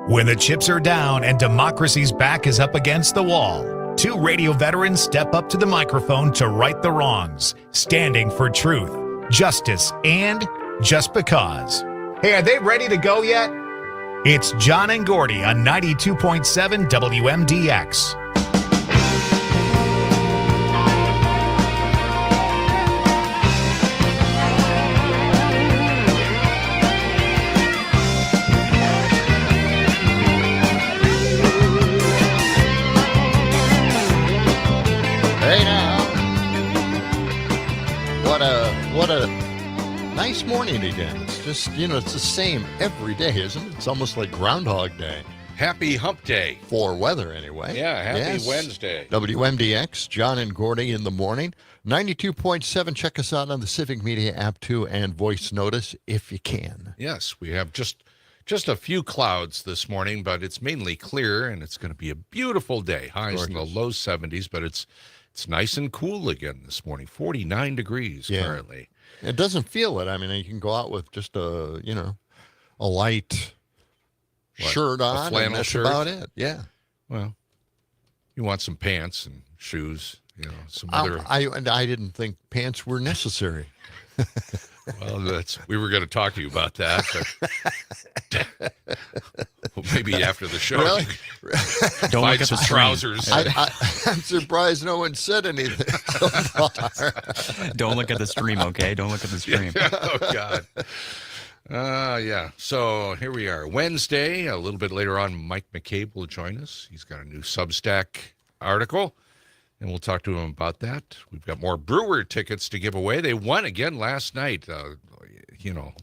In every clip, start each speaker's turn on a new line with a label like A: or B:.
A: When the chips are down and democracy's back is up against the wall, two radio veterans step up to the microphone to right the wrongs, standing for truth, justice, and just because. Hey, are they ready to go yet? It's John and Gordy on 92.7 WMDX.
B: Hey now, what a nice morning again. It's just, it's the same every day, isn't it? It's almost like Groundhog Day.
C: Happy Hump Day.
B: For weather, anyway.
C: Yeah, happy Wednesday.
B: WMDX, John and Gordy in the morning. 92.7, check us out on the Civic Media app, too, and voice notice if you can.
C: Yes, we have just a few clouds this morning, but it's mainly clear, and it's going to be a beautiful day. Highs in the low 70s, but it's nice and cool again this morning. 49 degrees currently.
B: It doesn't feel it. I mean, you can go out with just a light shirt on,
C: a flannel
B: and that's
C: shirt?
B: about it. Yeah.
C: Well, you want some pants and shoes, some other.
B: I didn't think pants were necessary.
C: Well, we were going to talk to you about that, but well, maybe after the show.
B: Really?
D: Don't look at
C: some
D: the
C: trousers.
B: I'm surprised no one said anything so far.
D: Don't look at the stream, okay? Don't look at the stream.
C: Oh, God. Yeah. So here we are. Wednesday, a little bit later on, Mike McCabe will join us. He's got a new Substack article, and we'll talk to him about that. We've got more Brewer tickets to give away. They won again last night.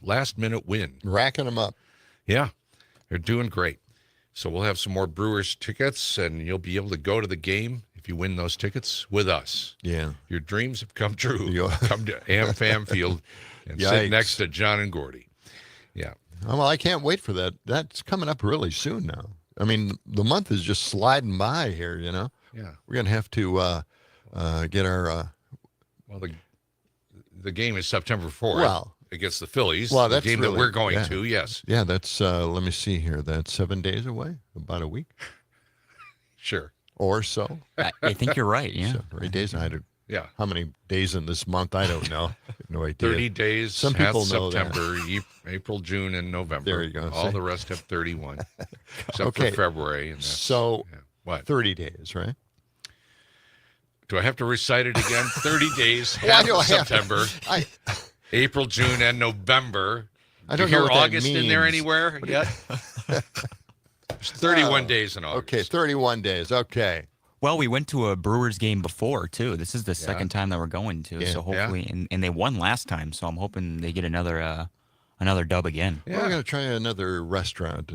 C: Last-minute win.
B: Racking them up.
C: Yeah, they're doing great. So we'll have some more Brewers tickets, and you'll be able to go to the game if you win those tickets with us.
B: Yeah.
C: Your dreams have come true. Come to AmFam Field and sit next to John and Gordy. Yeah.
B: Well, I can't wait for that. That's coming up really soon now. I mean, the month is just sliding by here,
C: Yeah.
B: We're going to have to get our...
C: Well, the game is September 4th.
B: Well,
C: against the Phillies.
B: Well,
C: the
B: that's
C: game
B: really,
C: that we're going to, yes.
B: Yeah, that's, let me see here. That's 7 days away, about a week.
C: Sure.
B: Or so.
D: I think you're right, yeah.
B: 7 or 8 days.
C: Yeah.
B: How many days in this month? I don't know. I have no idea.
C: 30 days.
B: Some people know
C: September, April, June, and November.
B: There you go.
C: All the rest have 31, except for February. And
B: so,
C: what?
B: 30 days, right?
C: Do I have to recite it again? 30 days, half of September, April, June, and November.
B: I don't
C: hear
B: know what
C: August
B: that means.
C: in there anywhere yet? There's 31 days in August.
B: Okay, 31 days. Okay.
D: Well, we went to a Brewers game before, too. This is the second time that we're going to, so hopefully, and they won last time, so I'm hoping they get another dub again.
B: Yeah. We're going to try another restaurant.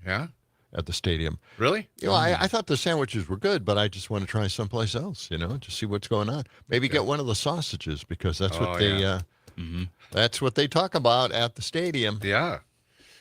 C: Yeah?
B: At the stadium.
C: Really?
B: I thought the sandwiches were good, but I just want to try someplace else, to see what's going on. Maybe get one of the sausages because that's what that's what they talk about at the stadium.
C: Yeah.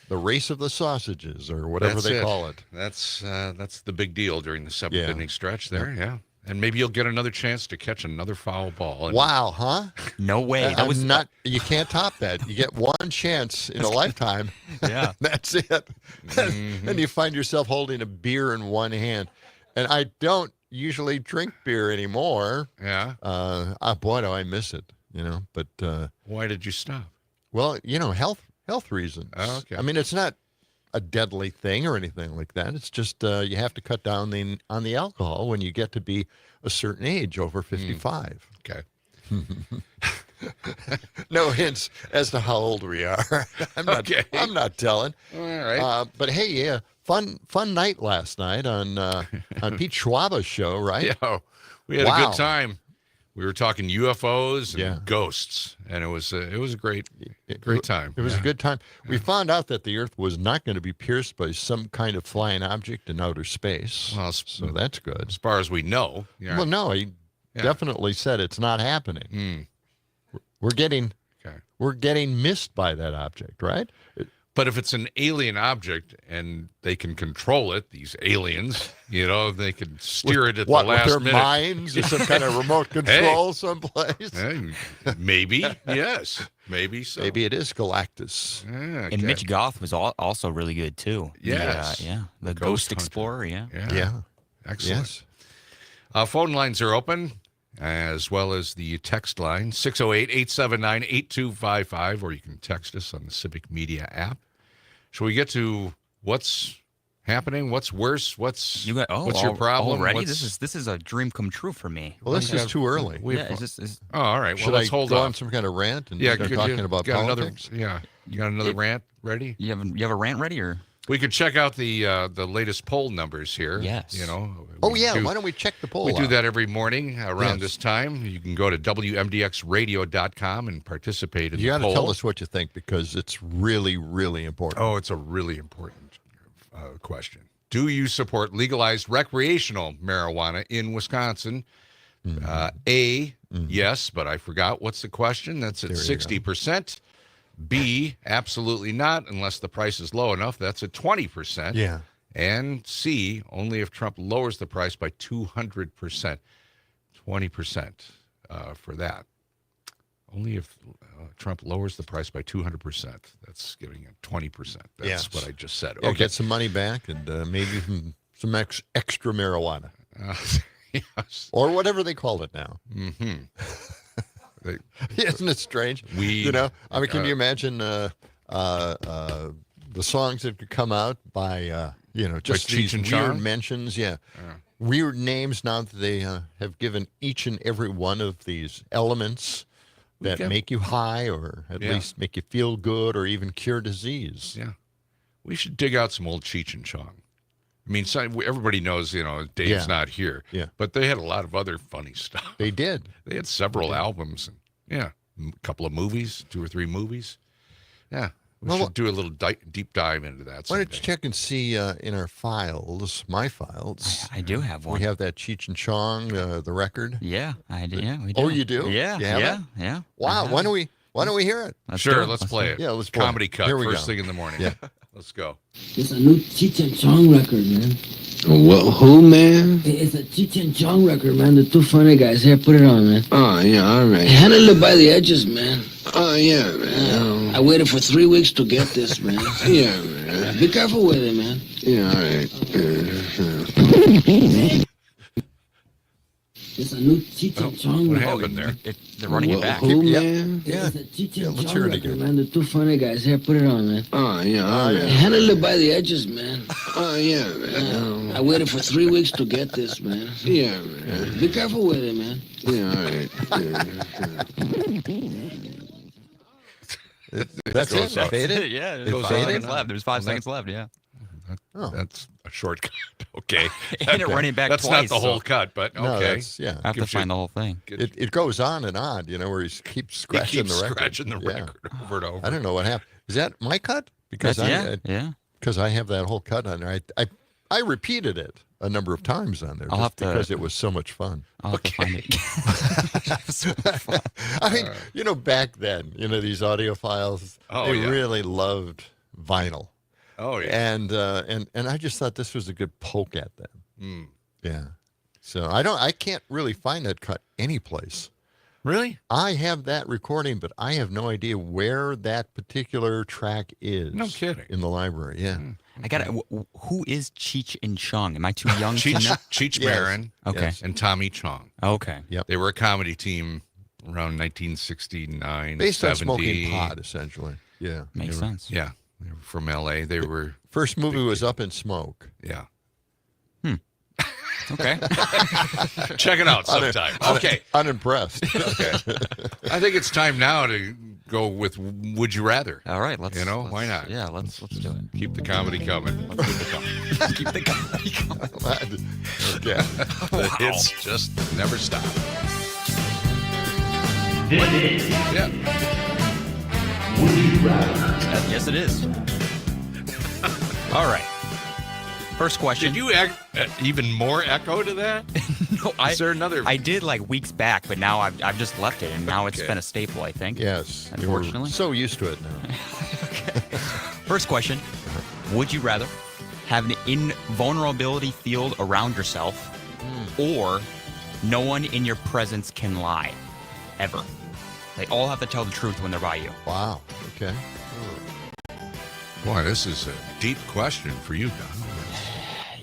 B: The race of the sausages or whatever they call it.
C: That's the big deal during the seventh inning stretch there, yeah. And maybe you'll get another chance to catch another foul ball.
B: Wow, huh?
D: No way.
B: That was not. You can't top that. You get one chance in a lifetime.
D: Yeah.
B: That's it. And you find yourself holding a beer in one hand. And I don't usually drink beer anymore.
C: Yeah.
B: Boy, do I miss it, But
C: why did you stop?
B: Well, health reasons.
C: Oh, okay.
B: I mean, it's not a deadly thing or anything like that. It's just you have to cut down on the alcohol when you get to be a certain age, over 55.
C: Okay.
B: No hints as to how old we are. I'm not telling.
C: All right.
B: But hey, fun night last night on Pete Schwaba's show, right?
C: Yeah. We had a good time. We were talking UFOs and ghosts, and it was a great time.
B: It was a good time. We found out that the Earth was not going to be pierced by some kind of flying object in outer space. Well, so that's good.
C: As far as we know. Yeah.
B: Well, no, he definitely said it's not happening. We're getting missed by that object, right?
C: But if it's an alien object and they can control it, these aliens, they can steer it at the last
B: with their
C: minute.
B: minds or some kind of remote control someplace?
C: Maybe, yes. Maybe so.
B: Maybe it is Galactus.
C: Yeah,
D: And Mitch Goth was also really good, too.
C: Yes.
D: The Ghost Explorer, yeah.
C: Excellent. Yes. Phone lines are open, as well as the text line, 608-879-8255, or you can text us on the Civic Media app. Shall we get to what's happening? What's worse? What's your problem?
D: Already? This is a dream come true for me.
B: Well, this is too early.
C: All right.
B: Should
C: let's
B: I
C: hold
B: go
C: on
B: on some kind of rant and
C: start
B: talking about politics?
C: you got another rant ready?
D: You have a rant ready, or?
C: We could check out the latest poll numbers here.
D: Yes.
B: Why don't we check the poll?
C: We do that every morning around this time. You can go to WMDXradio.com and participate in the poll.
B: You got to tell us what you think, because it's really, really important.
C: Oh, it's a really important question. Do you support legalized recreational marijuana in Wisconsin? Yes, but I forgot. What's the question? That's at 60%. B, absolutely not, unless the price is low enough. That's at 20%.
B: Yeah.
C: And C, only if Trump lowers the price by 200%. 20% for that. Only if Trump lowers the price by 200%. That's giving it 20%. That's what I just said.
B: Yeah, get some money back and maybe some extra marijuana.
C: Yes.
B: Or whatever they call it now.
C: Mm-hmm.
B: Isn't it strange? Can you imagine the songs that could come out by, just these weird mentions? Yeah. Weird names now that they have given each and every one of these elements that make you high, or at least make you feel good, or even cure disease.
C: Yeah. We should dig out some old Cheech and Chong. I mean, everybody knows, Dave's not here. Yeah. But they had a lot of other funny stuff.
B: They did.
C: They had several albums. And, a couple of movies, 2 or 3 movies. Yeah. We should do a little deep dive into that someday.
B: Why don't you check and see in our files, my files.
D: I do have one.
B: We have that Cheech and Chong, the record.
D: Yeah, I do. Yeah, we do.
B: Oh, you do?
D: Yeah.
B: You have it?
D: Yeah.
B: Wow. Why don't we hear it?
C: Let's play it.
B: Yeah, let's play
C: Comedy
B: it.
C: cut,
B: Here we
C: first
B: go.
C: thing in the morning.
B: Yeah.
C: Let's go.
E: It's a new Cheech and Chong record, man.
F: Well, who, man?
E: It's a Cheech and Chong record, man. The 2 funny guys. Here, put it on, man.
F: Oh, yeah, all right.
E: Handle it by the edges, man.
F: Oh, yeah, man.
E: I waited for 3 weeks to get this, man.
F: Yeah, man.
E: Be careful with it, man.
F: Yeah, all right.
E: It's a new Cheech and Chong
C: What
E: record.
C: happened there?
D: They're running it back.
F: Who, man?
B: Yeah.
E: It's a Cheech and
B: let's
E: Chong
B: hear it
E: record,
B: again.
E: man. The 2 funny guys. Here, put it on, man.
F: Oh, yeah, all right.
E: Handle it by the edges, man.
F: Oh, yeah, man.
E: I waited for 3 weeks to get this, man.
F: Yeah, man.
E: Be careful with it, man.
F: Yeah, all right.
B: That's it. Faded?
D: Yeah,
B: It
D: there's 5
B: faded?
D: seconds left. There's 5 seconds left, yeah.
C: That's a shortcut. Okay.
D: And it running back
C: That's
D: twice.
C: not the whole cut, but
B: No,
C: okay.
B: that's,
D: I have to find the whole thing.
B: It goes on and on, where he keeps scratching the record.
C: Scratching the record over and over.
B: I don't know what happened. Is that my cut? Because because I have that whole cut on there. I repeated it a number of times on there because it was so much fun.
D: I'll have to find it.
B: I mean, back then, these audio files, they really loved vinyl.
C: Oh, yeah.
B: And I just thought this was a good poke at them. Yeah. So I can't really find that cut anyplace.
C: Really?
B: I have that recording, but I have no idea where that particular track is.
C: No kidding.
B: In the library, yeah.
D: I got it. Who is Cheech and Chong? Am I too young to know?
C: Cheech
B: Yes.
C: Marin
D: Okay.
C: and Tommy Chong.
D: Okay.
B: Yep.
C: They were a comedy team around 1969,
B: Based
C: 70.
B: on smoking pot, essentially. Yeah.
D: Makes sense.
C: Yeah. They were from L.A. They were...
B: First movie was Up in Smoke.
C: Yeah.
D: Okay.
C: Check it out sometime. Okay.
B: Unimpressed.
C: Okay. I think it's time now to go with Would You Rather.
D: All right. Why
C: not?
D: Yeah, let's do it.
C: Keep the comedy coming.
D: Keep the comedy coming.
B: Yeah.
C: The hits just never stop. Yeah.
D: Yes, it is. All right. First question.
C: Did you add even more echo to that?
D: No,
C: Is there another?
D: I did like weeks back, but now I've just left it, and now it's been a staple, I think.
B: Yes.
D: Unfortunately.
B: We're so used to it now.
D: First question. Would you rather have an invulnerability field around yourself or no one in your presence can lie? Ever. They all have to tell the truth when they're by you.
B: Wow. Okay.
C: Boy, this is a deep question for you, Don.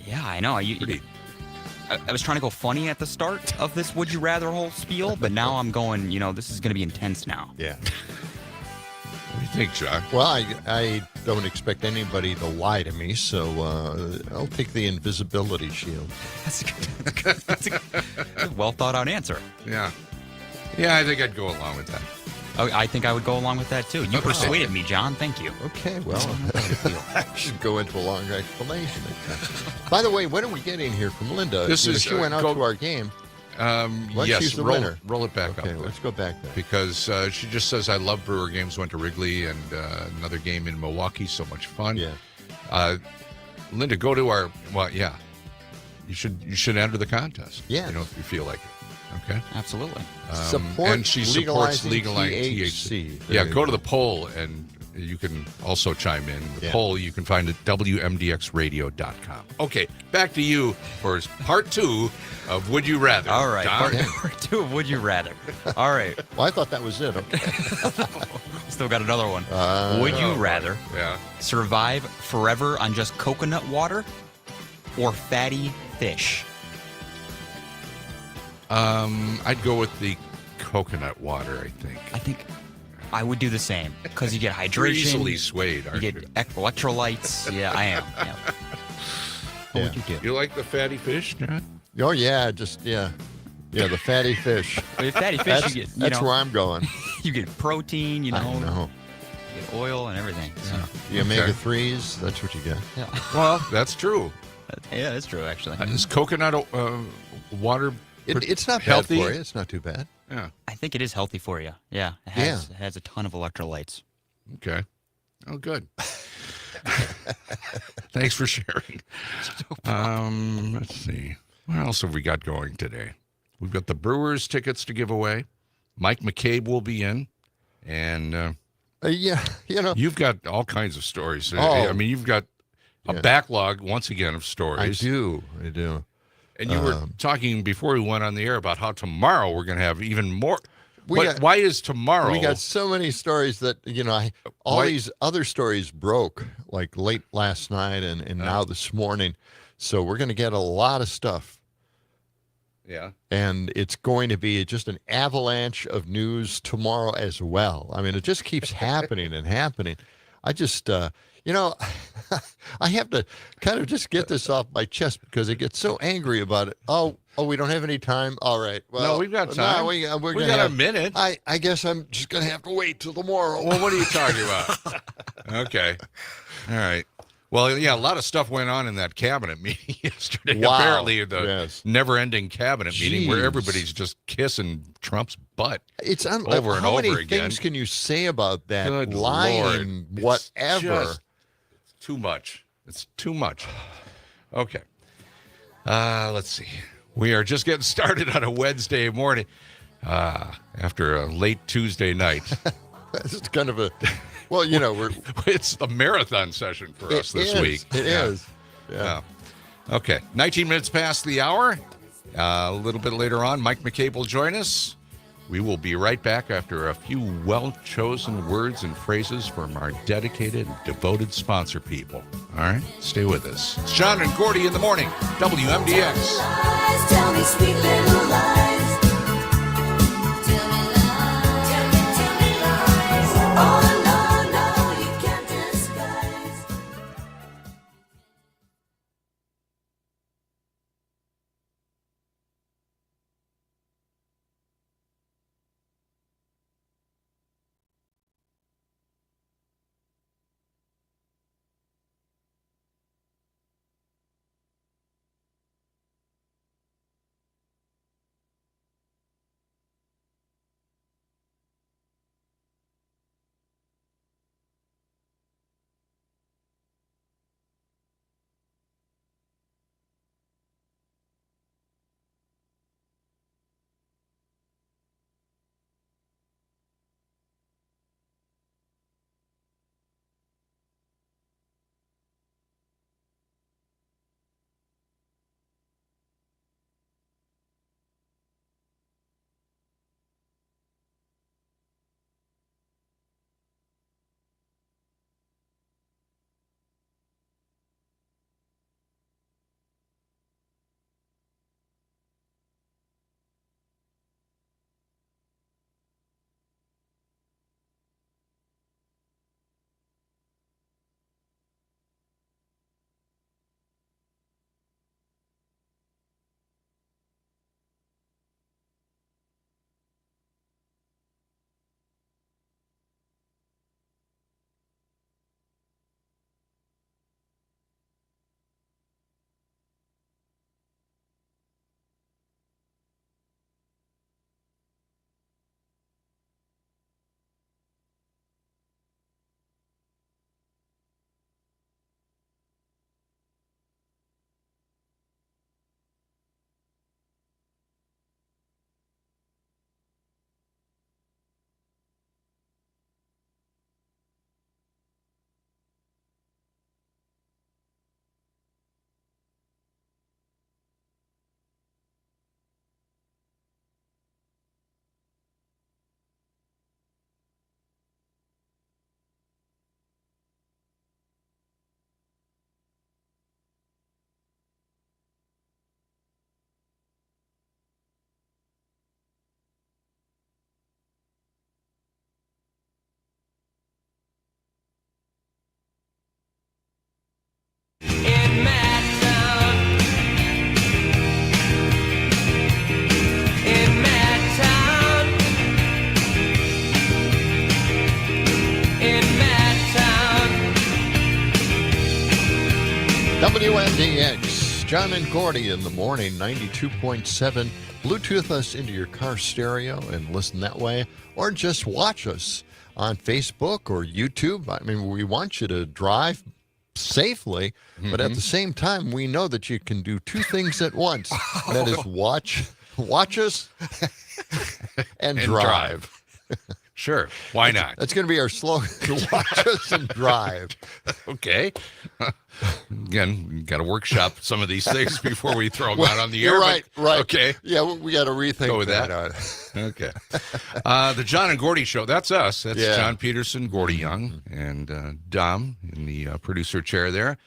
D: Yeah, I know. I was trying to go funny at the start of this would you rather whole spiel, but now I'm going, this is going to be intense now.
B: Yeah.
C: What do you think, John?
B: Well, I don't expect anybody to lie to me, so I'll take the invisibility shield.
D: That's a well thought out answer.
C: Yeah. Yeah, I think I'd go along with that.
D: Oh, I think I would go along with that too. You persuaded me, John. Thank you.
B: Okay, well, I should go into a longer explanation. By the way, what are we getting here from Linda? She went out to our game.
C: Yes,
B: the
C: roll
B: winner.
C: Roll it back up.
B: Okay, let's go back there.
C: Because she just says, I love Brewer games, went to Wrigley, and another game in Milwaukee, so much fun.
B: Yeah.
C: Linda, go to our, you should enter the contest.
B: Yeah.
C: If you feel like it. Okay.
D: Absolutely.
C: And she supports legalizing
B: THC.
C: Yeah, go to the poll, and you can also chime in. The poll you can find at WMDXradio.com. Okay, back to you for part 2 of Would You Rather.
D: All right, part 2 of Would You Rather. All right.
B: Well, I thought that was it. Okay.
D: Still got another one. Would you rather survive forever on just coconut water or fatty fish?
C: I'd go with the coconut water, I think.
D: I think I would do the same because you get hydration.
C: You're easily swayed, aren't you?
D: You get electrolytes. Yeah, I am. Yeah. What would you do?
C: You like the fatty fish, John?
B: Oh, yeah, the fatty fish.
D: With fatty fish, you get,
B: that's where I'm going.
D: You get protein,
B: I know.
D: You get oil and everything. So.
B: The omega-3s, that's what you get.
D: Yeah.
C: Well, that's true.
D: Yeah, that's true, actually.
C: Is coconut water
B: it's not
C: healthy
B: bad for you. It's not too bad.
C: Yeah.
D: I think it is healthy for you. Yeah. It has a ton of electrolytes.
C: Okay. Oh, good. Thanks for sharing. Let's see. What else have we got going today? We've got the Brewers tickets to give away. Mike McCabe will be in. And you've got all kinds of stories. I mean, you've got a backlog, once again, of stories.
B: I do.
C: And you were talking before we went on the air about how tomorrow we're going to have even more. Why is tomorrow?
B: We got so many stories that, all these other stories broke like late last night and now this morning. So we're going to get a lot of stuff.
C: Yeah. And
B: it's going to be just an avalanche of news tomorrow as well. I mean, it just keeps happening and happening. I just, I have to kind of just get this off my chest because I get so angry about it. Oh, we don't have any time. All right. Well,
C: no, we've got time.
B: No, we
C: got a minute.
B: I guess I'm just going to have to wait till tomorrow.
C: Well, what are you talking about? Okay. All right. Well, yeah, a lot of stuff went on in that cabinet meeting yesterday.
B: Wow.
C: Apparently, the never-ending cabinet meeting where everybody's just kissing Trump's butt.
B: It's over and
C: over again.
B: How many things can you say about that?
C: Good
B: lying,
C: Lord.
B: whatever.
C: It's too much. It's too much. Okay. Let's see. We are just getting started on a Wednesday morning after a late Tuesday night.
B: It's kind of a... Well,
C: it's a marathon session for us this week.
B: It is. Yeah.
C: Okay. 19 minutes past the hour. A little bit later on, Mike McCabe will join us. We will be right back after a few well-chosen words and phrases from our dedicated and devoted sponsor people. All right? Stay with us. It's John and Gordy in the morning. WMDX.
G: Lies, tell me sweet little lies. Tell me lies. Tell me lies. Oh, no, you can't disguise.
B: WMDX. John and Gordy in the morning, 92.7. Bluetooth us into your car stereo and listen that way, or just watch us on Facebook or YouTube. I mean, we want you to drive safely, but at the same time, we know that you can do two things at once. That is watch us and drive.
C: Sure. Why not?
B: That's going to be our slogan. Watch us and drive.
C: Okay. Again, we got to workshop some of these things before we throw them out on the air.
B: You're right.
C: Okay.
B: Yeah, we got to rethink
C: Go with that. Okay. The John and Gordy Show. That's us. That's John Peterson, Gordy Young, and Dom in the producer chair there.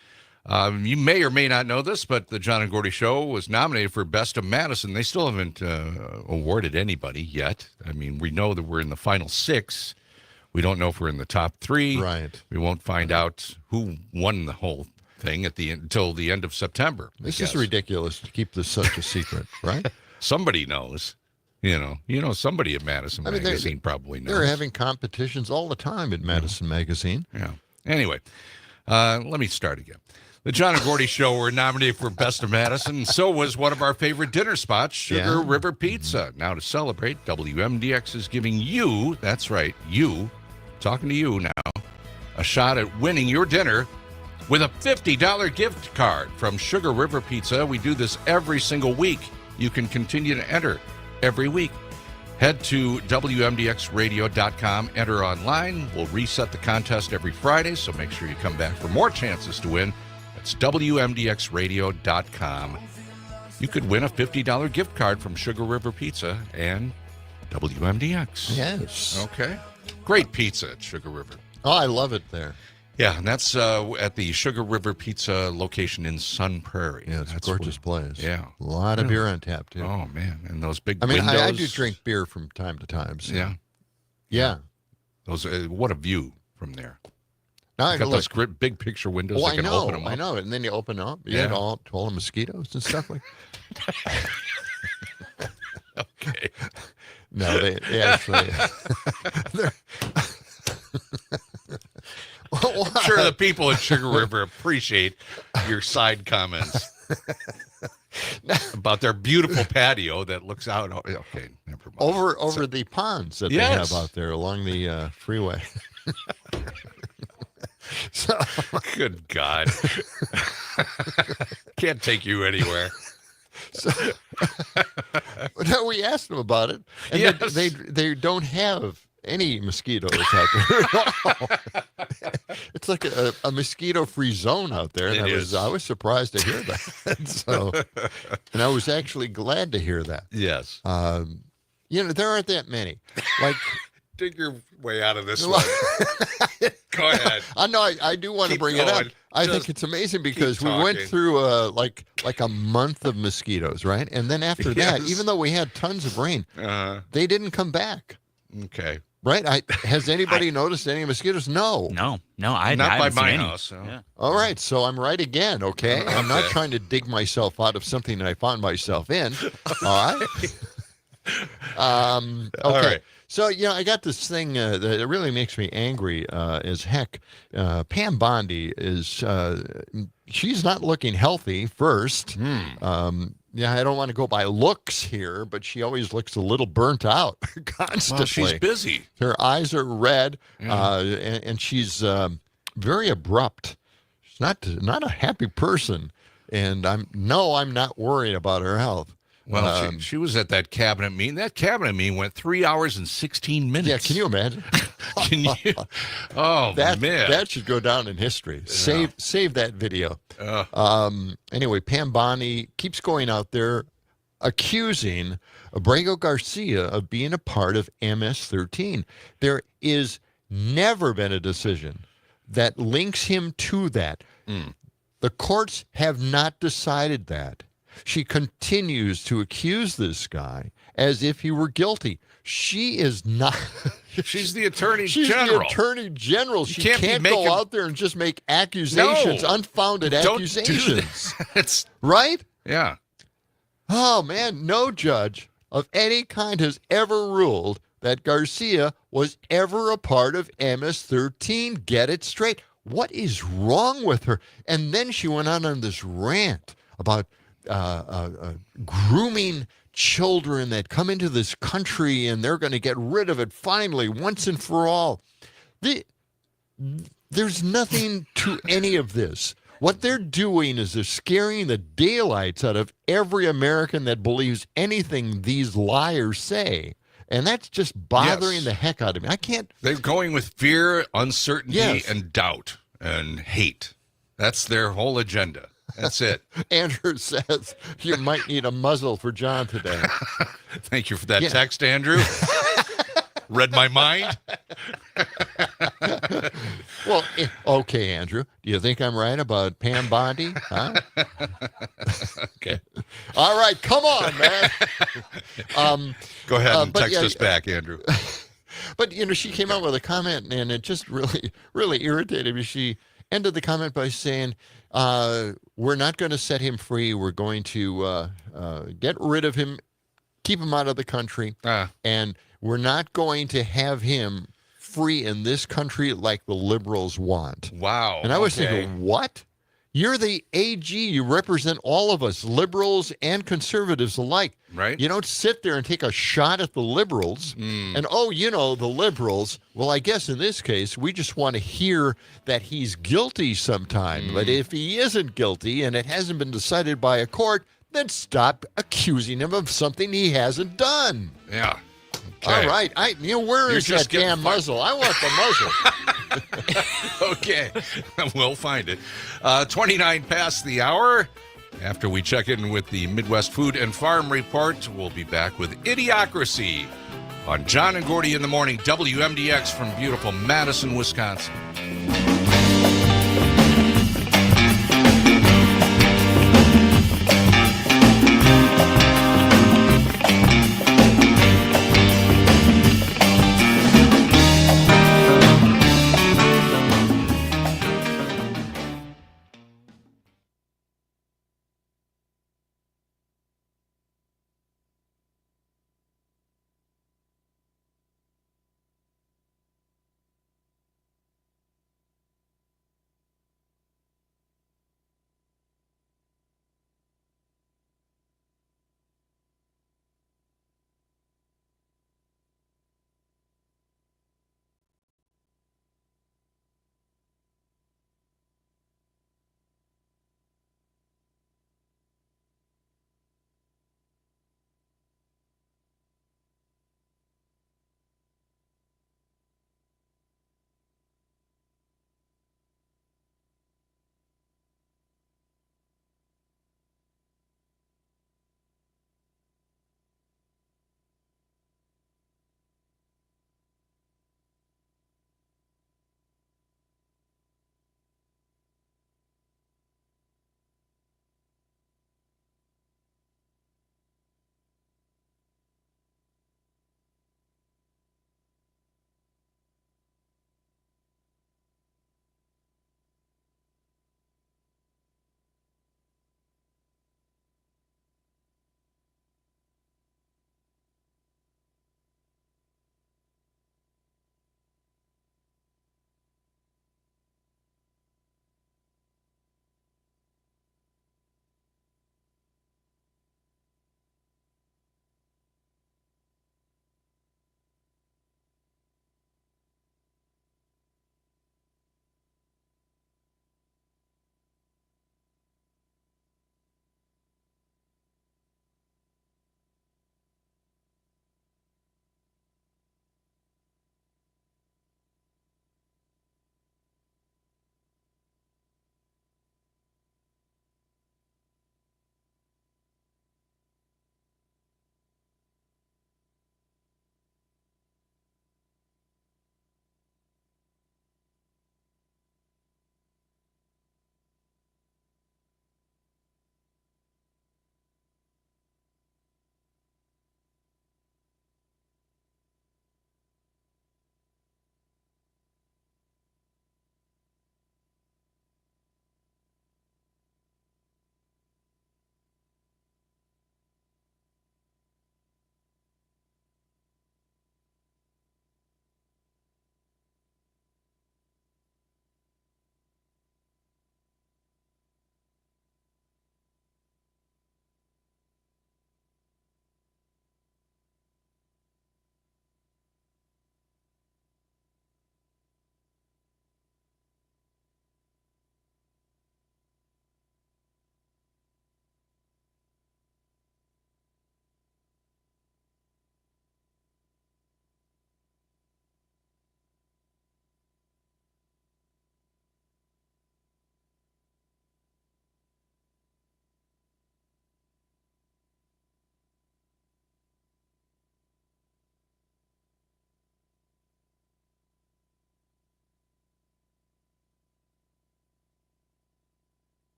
C: You may or may not know this, but the John and Gordy Show was nominated for Best of Madison. They still haven't awarded anybody yet. I mean, we know that we're in the final 6. We don't know if we're in the top 3.
B: Right.
C: We won't find out who won the whole thing until the end of September.
B: This is ridiculous to keep this such a secret, right?
C: Somebody knows. You know, somebody at Madison Magazine probably knows.
B: They're having competitions all the time at Madison Magazine.
C: Yeah. Anyway, let me start again. The John and Gordy Show were nominated for Best of Madison, and so was one of our favorite dinner spots, Sugar River Pizza. Now, to celebrate, WMDX is giving you, that's right, you, talking to you now, a shot at winning your dinner with a $50 gift card from Sugar River Pizza. We do this every single week. You can continue to enter every week. Head to WMDXradio.com, enter online. We'll reset the contest every Friday, so make sure you come back for more chances to win. It's WMDXradio.com. You could win a $50 gift card from Sugar River Pizza and WMDX.
B: Yes.
C: Okay. Great pizza at Sugar River.
B: Oh, I love it there.
C: Yeah, and that's at the Sugar River Pizza location in Sun Prairie.
B: Yeah, it's a gorgeous place.
C: Yeah.
B: A lot of beer on tap, too.
C: Oh, man. And those big
B: I mean,
C: windows.
B: I do drink beer from time to time. So.
C: Yeah.
B: Yeah.
C: Those. What a view from there.
B: Now I
C: Got
B: look,
C: those big picture windows that can open them up.
B: I know. And then you open up. You
C: Yeah.
B: had all the mosquitoes and stuff like
C: Okay.
B: No, they actually.
C: I'm sure the people at Sugar River appreciate your side comments about their beautiful patio that looks out. Okay, never mind.
B: Over the ponds that they have out there along the freeway. So,
C: good God. Can't take you anywhere.
B: So, no, we asked them about it, and
C: Yes.
B: they don't have any mosquitoes out there at all. It's like a mosquito-free zone out there, and I was surprised to hear that. So, and I was actually glad to hear that.
C: Yes.
B: There aren't that many. Like,
C: dig your way out of this one. Go ahead.
B: I know. I do want to bring it up. I think it's amazing because we went through like a month of mosquitoes, right? And then after that, even though we had tons of rain, they didn't come back.
C: Okay.
B: Right? Has anybody noticed any mosquitoes? No.
D: No,
C: Not by my house. So.
D: Yeah.
B: All right, so I'm right again, okay? I'm not trying to dig myself out of something that I found myself in. All right? Okay.
C: All right.
B: So, I got this thing that it really makes me angry as heck. Pam Bondi is, she's not looking healthy first. I don't want to go by looks here, but she always looks a little burnt out constantly.
C: Well, she's busy.
B: Her eyes are red, and she's very abrupt. She's not a happy person, and I'm not worried about her health.
C: Well, she was at that cabinet meeting. That cabinet meeting went 3 hours and 16 minutes.
B: Yeah, can you imagine?
C: Can you? Oh, man.
B: That should go down in history.
C: Yeah.
B: Save that video. Anyway, Pam Bondi keeps going out there accusing Abrego Garcia of being a part of MS-13. There is never been a decision that links him to that. The courts have not decided that. She continues to accuse this guy as if he were guilty. She is not.
C: She's the attorney
B: She's
C: general.
B: the attorney general. She can't
C: making...
B: go out there and just make accusations, unfounded accusations.
C: It's
B: right?
C: Yeah.
B: Oh, man, no judge of any kind has ever ruled that Garcia was ever a part of MS-13. Get it straight. what is wrong with her? And then she went on this rant about grooming children that come into this country, and they're going to get rid of it finally, once and for all. There's nothing to any of this. What they're doing is they're scaring the daylights out of every American that believes anything these liars say. And that's just bothering the heck out of me. I can't.
C: They're going with fear, uncertainty,
B: Yes.
C: and doubt and hate. That's their whole agenda. That's it.
B: Andrew says you might need a muzzle for John today.
C: Thank you for that
B: Yeah.
C: text, Andrew. Read my mind.
B: Well, okay, Andrew. Do you think I'm right about Pam Bondi? Huh?
C: Okay.
B: All right, come on, man.
C: Go ahead and
B: but
C: text
B: yeah,
C: us back, Andrew.
B: But, she came out with a comment, and it just really, really irritated me. She ended the comment by saying, we're not going to set him free. We're going to get rid of him, keep him out of the country, and we're not going to have him free in this country like the liberals want.
C: Wow.
B: And I was thinking, what? You're the AG. You represent all of us, liberals and conservatives alike.
C: Right.
B: You don't sit there and take a shot at the liberals and, the liberals. Well, I guess in this case, we just want to hear that he's guilty sometime. But if he isn't guilty and it hasn't been decided by a court, then stop accusing him of something he hasn't done.
C: Yeah. Okay.
B: All right. Where
C: You're
B: is
C: just
B: that damn
C: getting
B: muzzle? I want the muzzle.
C: Okay. We'll find it. 29 past the hour. After we check in with the Midwest Food and Farm Report, we'll be back with Idiocracy on John and Gordy in the Morning, WMDX from beautiful Madison, Wisconsin.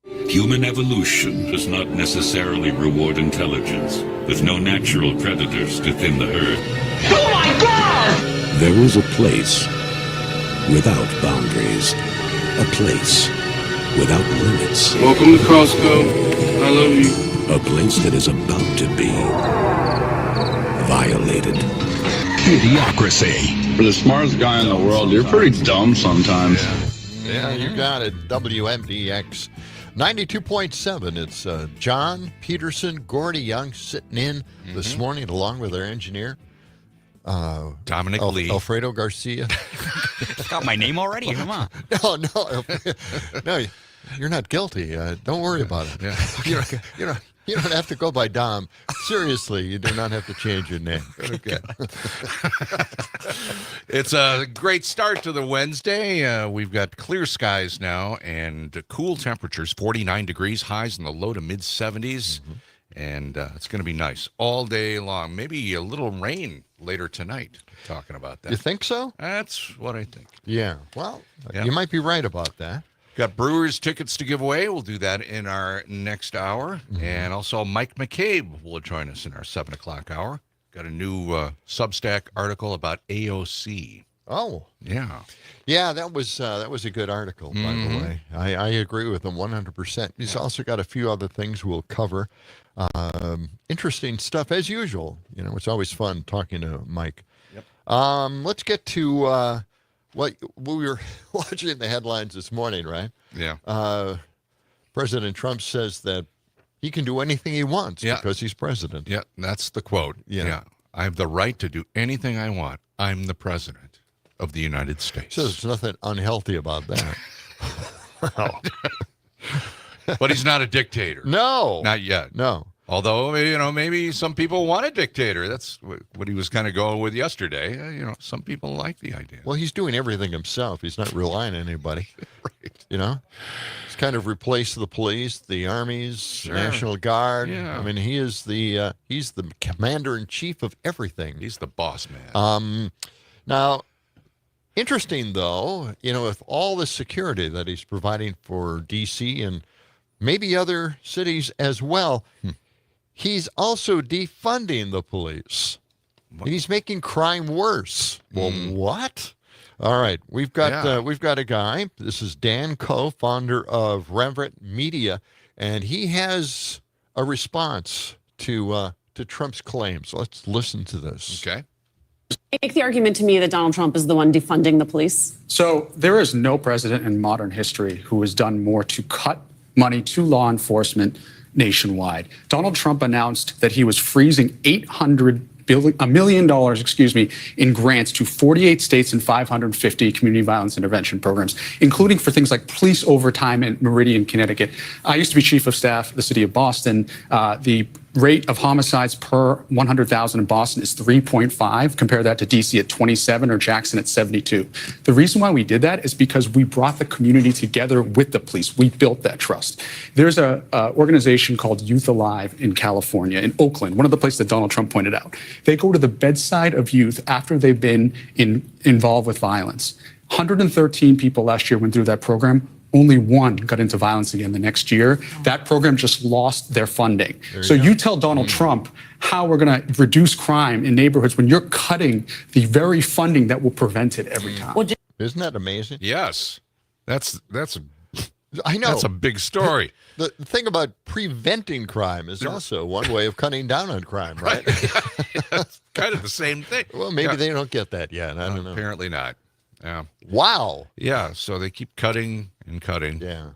H: Human evolution does not necessarily reward intelligence, with no natural predators to thin the herd.
I: Oh my God!
J: There is a place without boundaries, a place without limits.
F: Welcome to Costco. I love you.
J: A place that is about to be violated.
K: Idiocracy. For the smartest guy in the world, you're pretty dumb sometimes.
B: Yeah, you got it. WMDX 92.7. It's John, Peterson, Gordy Young sitting in this morning along with our engineer,
C: Dominic Lee.
B: Alfredo Garcia.
D: Got my name already? Come on.
B: No, you're not guilty. Don't worry about it.
C: Yeah.
B: You don't have to go by Dom. Seriously, you do not have to change your name. Okay.
C: It's a great start to the Wednesday. We've got clear skies now and cool temperatures, 49 degrees, highs in the low to mid 70s. And it's going to be nice all day long. Maybe a little rain later tonight, talking about that.
B: You think so?
C: That's what I think.
B: Yeah. Well, you might be right about that.
C: Got Brewers tickets to give away. We'll do that in our next hour. And also Mike McCabe will join us in our 7 o'clock hour. Got a new Substack article about AOC.
B: Oh.
C: Yeah.
B: Yeah, that was a good article, by the way. I agree with him 100%. He's also got a few other things we'll cover. Interesting stuff, as usual. You know, it's always fun talking to Mike.
C: Yep.
B: Let's get to what we were watching the headlines this morning, right?
C: Yeah.
B: President Trump says that he can do anything he wants because he's president.
C: Yeah, that's the quote. Yeah. I have the right to do anything I want. I'm the president of the United States.
B: So there's nothing unhealthy about that.
C: But he's not a dictator.
B: No.
C: Not yet.
B: No.
C: Although, maybe some people want a dictator. That's what he was kind of going with yesterday. Some people like the idea.
B: Well, he's doing everything himself. He's not relying on anybody.
C: Right.
B: He's kind of replaced the police, the armies, National Guard.
C: Yeah.
B: I mean, he's the commander-in-chief of everything.
C: He's the boss man.
B: Now, interesting, though, with all the security that he's providing for D.C. and maybe other cities as well, he's also defunding the police. He's making crime worse. Well, what? All right, we've got a guy. This is Dan Coe, founder of Reverent Media, and he has a response to Trump's claims. Let's listen to this.
C: Okay.
L: Make the argument to me that Donald Trump is the one defunding the police.
M: So there is no president in modern history who has done more to cut money to law enforcement nationwide. Donald Trump announced that he was freezing $1 million, in grants to 48 states and 550 community violence intervention programs, including for things like police overtime in Meridian, Connecticut. I used to be chief of staff of the city of Boston. The rate of homicides per 100,000 in Boston is 3.5. Compare that to DC at 27 or Jackson at 72. The reason why we did that is because we brought the community together with the police. We built that trust. There's a organization called Youth Alive in California, in Oakland, one of the places that Donald Trump pointed out. They go to the bedside of youth after they've been involved with violence. 113 people last year went through that program. Only one got into violence again the next year. That program just lost their funding. So you tell Donald Trump how we're going to reduce crime in neighborhoods when you're cutting the very funding that will prevent it every time.
L: Well,
B: Isn't that amazing?
C: Yes.
B: I know.
C: That's a big story.
B: The thing about preventing crime is also one way of cutting down on crime, right?
C: It's kind of the same thing.
B: Well, maybe they don't get that yet. I don't know.
C: Apparently not. Yeah.
B: Wow.
C: Yeah. So they keep cutting and cutting.
B: Yeah.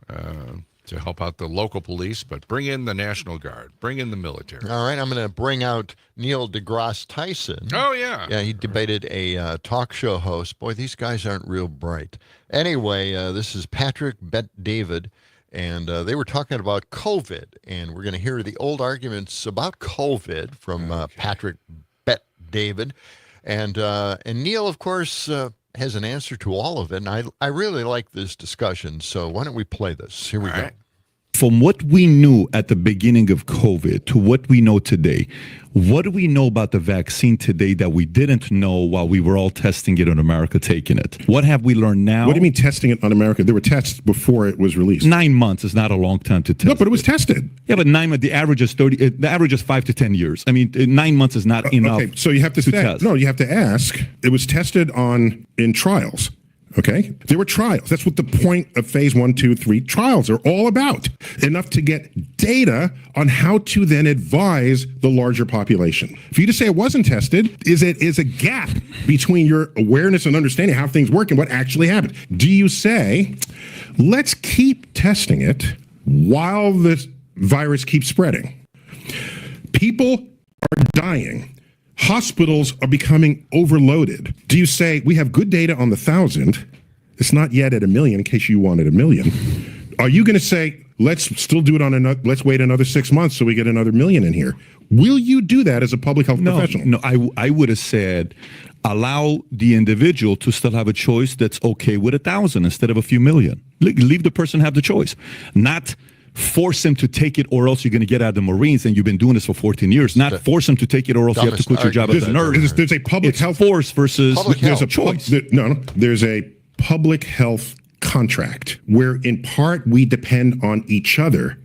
C: To help out the local police, but bring in the National Guard, bring in the military.
B: All right, I'm going to bring out Neil deGrasse Tyson.
C: Oh, yeah.
B: Yeah, he debated a talk show host. Boy, these guys aren't real bright. Anyway, this is Patrick Bet-David, and they were talking about COVID, and we're going to hear the old arguments about COVID from Patrick Bet-David. And Neil, of course, has an answer to all of it, and I really like this discussion, so why don't we play this? Here we go.
C: Right.
N: from what we knew at the beginning of COVID to what we know today, what do we know about the vaccine today that we didn't know while we were all testing it in America, taking it? What have we learned now?
O: What do you mean testing it on America? There were tests before it was released.
N: 9 months is not a long time to test.
O: No, but it was tested.
N: Yeah, but 9 months, the average is 30. The average is 5 to 10 years. I mean, 9 months is not enough.
O: Okay, so you have to say,
N: test.
O: no, you have to ask. It was tested in trials. Okay, there were trials. That's what the point of phase 1, 2, 3 trials are all about. Enough to get data on how to then advise the larger population. For you to say it wasn't tested is a gap between your awareness and understanding how things work and what actually happened. Do you say, let's keep testing it while the virus keeps spreading? People are dying. Hospitals are becoming overloaded. Do you say, we have good data on the 1,000, it's not yet at 1 million, in case you wanted 1 million. Are you going to say, let's still do it let's wait another 6 months so we get another 1 million in here? Will you do that as a public health professional?
N: No, I would have said, allow the individual to still have a choice that's okay with 1,000 instead of a few million. Leave the person have the choice. Not force him to take it or else you're going to get out of the Marines and you've been doing this for 14 years. Not force him to take it or else you have to quit your job as a nurse.
O: There's a public health
N: force versus
O: there's a choice. There's a public health contract where in part we depend on each other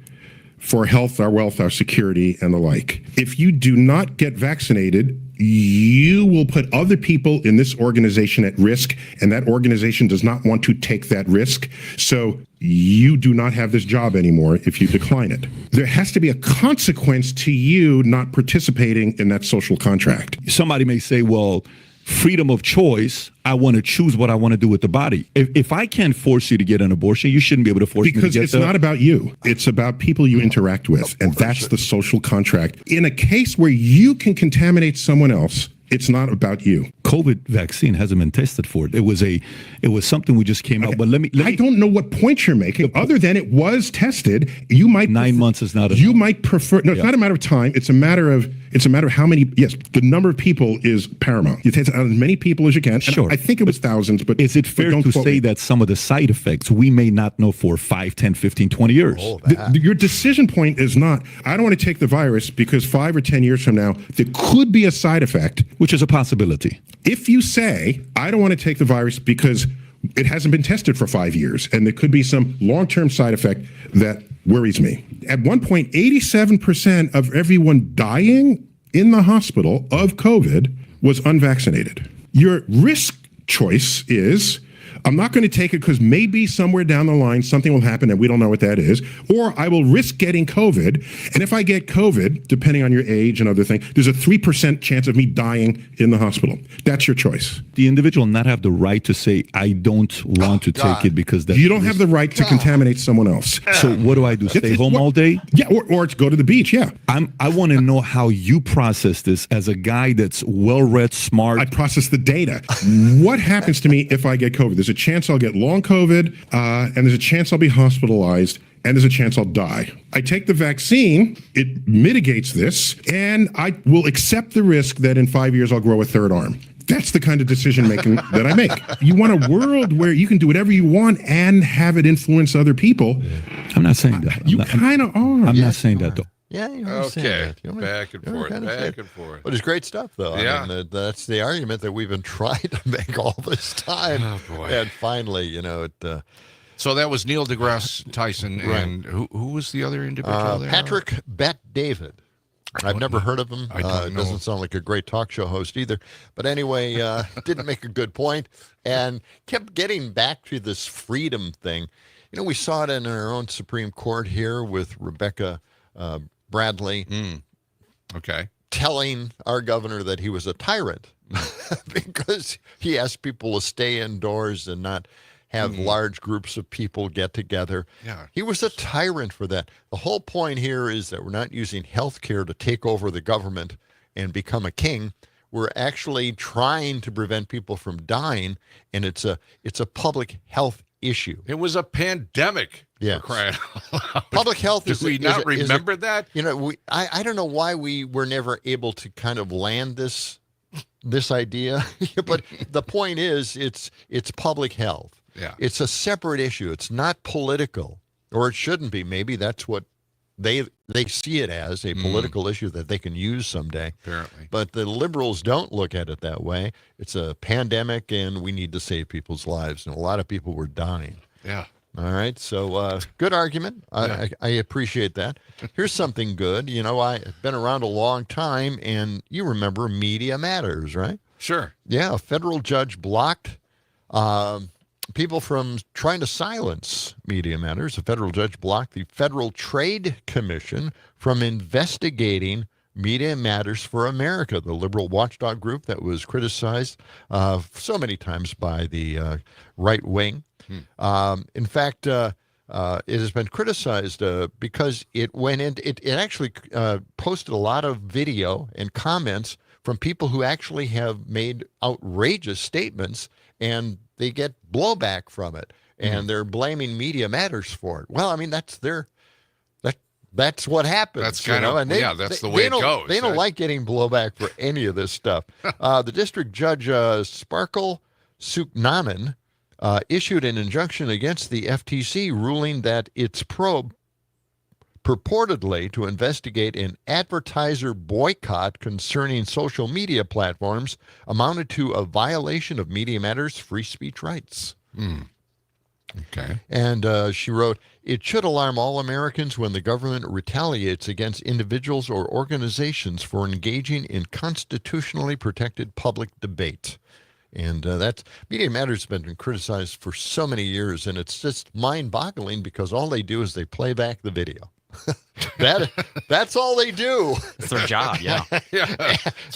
O: for health, our wealth, our security, and the like. If you do not get vaccinated, you will put other people in this organization at risk, and that organization does not want to take that risk. So you do not have this job anymore if you decline it. There has to be a consequence to you not participating in that social contract.
N: Somebody may say, well, freedom of choice, I want to choose what I want to do with the body. If I can't force you to get an abortion, you shouldn't be able to force me to get
O: Because it's not about you. It's about people you interact with, and that's the social contract. In a case where you can contaminate someone else, it's not about you.
N: COVID vaccine hasn't been tested for it. It was something we just came out. But let me
O: I don't know what point you're making, other than it was tested. You might
N: 9 months is not enough.
O: You might prefer. No, it's not a matter of time. It's a matter of how many. Yes, the number of people is paramount. You test as many people as you can.
N: Sure.
O: I think it was thousands, but
N: is it fair to say that some of the side effects we may not know for 5, 10, 15, 20 years?
O: Your decision point is not, I don't want to take the virus because 5 or 10 years from now, there could be a side effect.
N: Which is a possibility.
O: If you say, I don't want to take the virus because it hasn't been tested for 5 years and there could be some long-term side effect that worries me. At one point, 87% of everyone dying in the hospital of COVID was unvaccinated. Your risk choice is, I'm not going to take it because maybe somewhere down the line something will happen and we don't know what that is, or I will risk getting COVID. And if I get COVID, depending on your age and other things, there's a 3% chance of me dying in the hospital. That's your choice.
N: The individual not have the right to say, I don't want to take it because that's
O: you don't have the right to contaminate someone else.
N: So what do I do? Stay home all day?
O: Yeah, or go to the beach, yeah.
N: I want to know how you process this as a guy that's well-read, smart.
O: I process the data. What happens to me if I get COVID? There's a chance I'll get long COVID, and there's a chance I'll be hospitalized, and there's a chance I'll die. I take the vaccine, it mitigates this, and I will accept the risk that in 5 years I'll grow a third arm. That's the kind of decision making that I make. You want a world where you can do whatever you want and have it influence other people.
N: I'm not saying that.
O: You kind of are.
N: I'm not saying that, though.
B: Yeah, you
C: okay. Back and forth.
B: But it's great stuff, though.
C: Yeah.
B: I mean, that's the argument that we've been trying to make all this time.
C: Oh, boy.
B: And finally, it...
C: So that was Neil deGrasse Tyson, and who was the other individual there?
B: Patrick Bet-David. I've never heard of him. It doesn't sound like a great talk show host either. But anyway, didn't make a good point and kept getting back to this freedom thing. We saw it in our own Supreme Court here with Rebecca Bradley telling our governor that he was a tyrant because he asked people to stay indoors and not have large groups of people get together.
C: Yeah.
B: He was a tyrant for that. The whole point here is that we're not using healthcare to take over the government and become a king. We're actually trying to prevent people from dying, and it's a public health issue.
C: It was a pandemic.
B: Yeah,
C: crying out loud.
B: Public health is.
C: Do we not remember that?
B: I don't know why we were never able to kind of land this idea, but the point is, it's public health.
C: Yeah,
B: it's a separate issue. It's not political. or it shouldn't be. Maybe that's what they see it as, a political issue that they can use someday.
C: Apparently.
B: But the liberals don't look at it that way. It's a pandemic, and we need to save people's lives. And a lot of people were dying.
C: Yeah.
B: All right. So good argument. I appreciate that. Here's something good. You know, I've been around a long time, and you remember Media Matters, right?
C: Sure.
B: Yeah. A federal judge blocked people from trying to silence Media Matters. A federal judge blocked the Federal Trade Commission from investigating Media Matters for America, the liberal watchdog group that was criticized so many times by the right wing. In fact, it has been criticized because it went in. It actually posted a lot of video and comments from people who actually have made outrageous statements, and they get blowback from it, and they're blaming Media Matters for it. Well, I mean, that's what happens.
C: That's kind of,
B: and
C: that's the way it goes.
B: They don't like getting blowback for any of this stuff. The district judge, Sparkle Suknaman, issued an injunction against the FTC, ruling that its probe purportedly to investigate an advertiser boycott concerning social media platforms amounted to a violation of Media Matters' free speech rights.
C: Okay.
B: And she wrote, it should alarm all Americans when the government retaliates against individuals or organizations for engaging in constitutionally protected public debate. And that's Media Matters has been criticized for so many years, and it's just mind-boggling because all they do is they play back the video. That's all they do.
D: It's their job, yeah.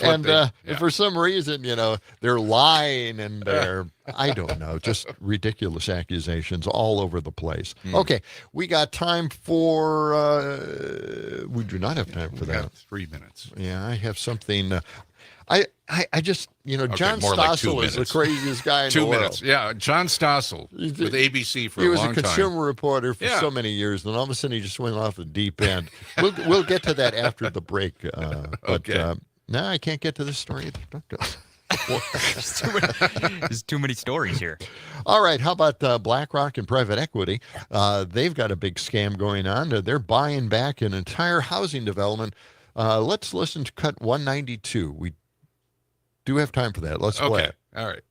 B: And for some reason, you know, they're lying and they're, I don't know, just ridiculous accusations all over the place. Okay, we got time for, we do not have time for that.
C: 3 minutes.
B: Yeah, I have something. I just, you know, John
C: more like 2
B: Stossel is the
C: minutes.
B: craziest guy in the
C: 2
B: world.
C: minutes. Yeah, John Stossel with ABC for a long time.
B: He was a consumer reporter for so many years, and all of a sudden he just went off the deep end. We'll get to that after the break.
C: Okay.
B: No, I can't get to this story either.
D: There's too many stories here.
B: All right, how about BlackRock and private equity? They've got a big scam going on. They're buying back an entire housing development. Let's listen to cut 192. We do have time for that. Let's play it.
C: All right.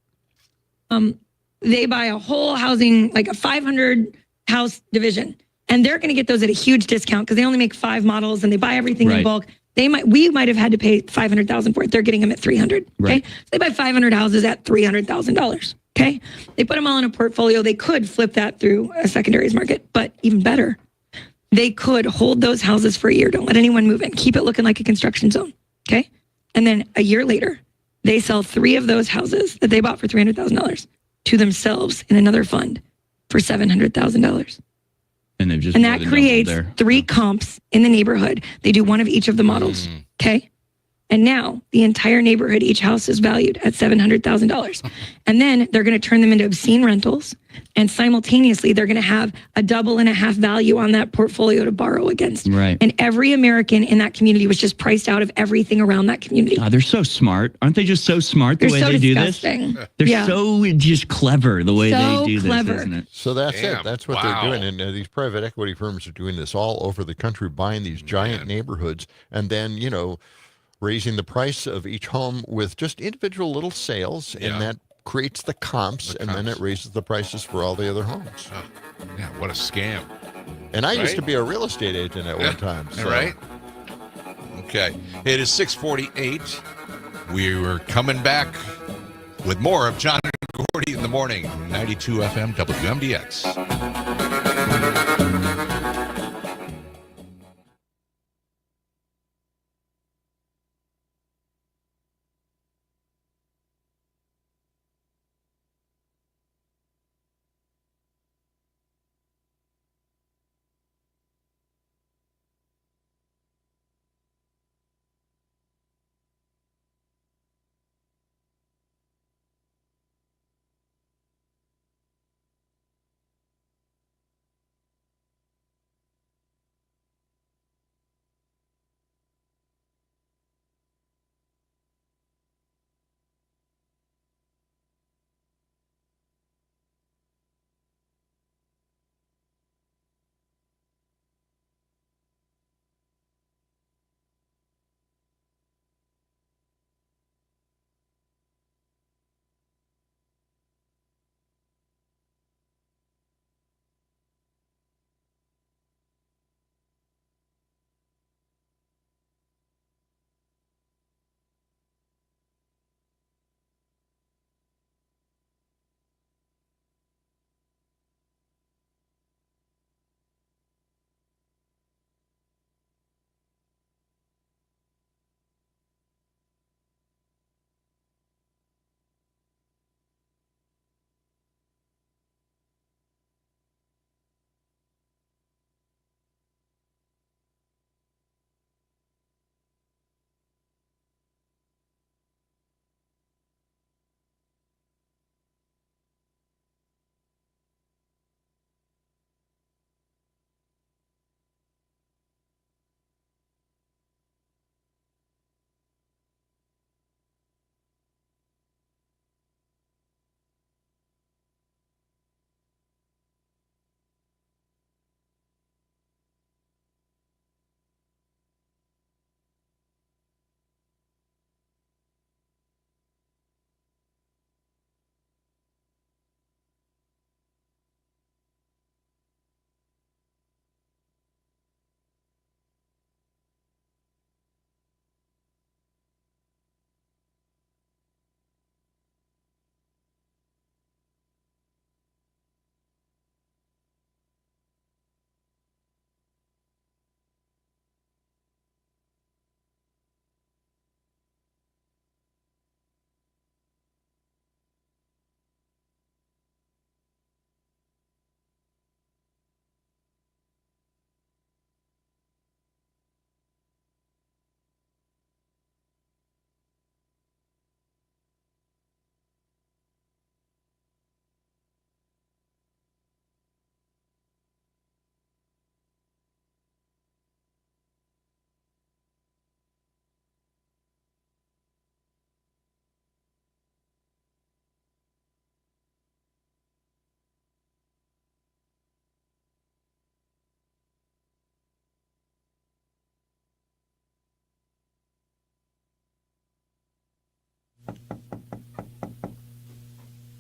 P: They buy a whole housing, like a 500 house division, and they're going to get those at a huge discount because they only make 5 models and they buy everything in bulk. We might have had to pay $500,000 for it. They're getting them at $300,000. Okay,
N: Right.
P: so they buy 500 houses at $300,000. Okay, they put them all in a portfolio. They could flip that through a secondaries market, but even better, they could hold those houses for a year. Don't let anyone move in. Keep it looking like a construction zone. Okay, and then a year later, they sell 3 of those houses that they bought for $300,000 to themselves in another fund for $700,000.
Q: And they've just
P: And that creates 3 comps in the neighborhood. They do one of each of the models. Okay. And now the entire neighborhood, each house is valued at $700,000. And then they're going to turn them into obscene rentals. And simultaneously, they're going to have a double and a half value on that portfolio to borrow against.
Q: Right.
P: And every American in that community was just priced out of everything around that community.
Q: God, they're so smart. Aren't they just so smart the
P: They're
Q: way
P: so
Q: they
P: disgusting.
Q: do this? They're so just clever the way
P: So
Q: they do
P: clever.
Q: this, isn't it?
B: So that's
C: Damn.
B: it. That's what
C: Wow.
B: they're doing. And these private equity firms are doing this all over the country, buying these giant neighborhoods and then, you know, raising the price of each home with just individual little sales. And that creates the comps, and then it raises the prices for all the other homes.
C: Yeah, what a scam.
B: And I used to
C: Right?
B: be a real estate agent at one time. So.
C: Right? Okay. It is 6:48. We were coming back with more of John and Gordy in the morning. 92 FM WMDX.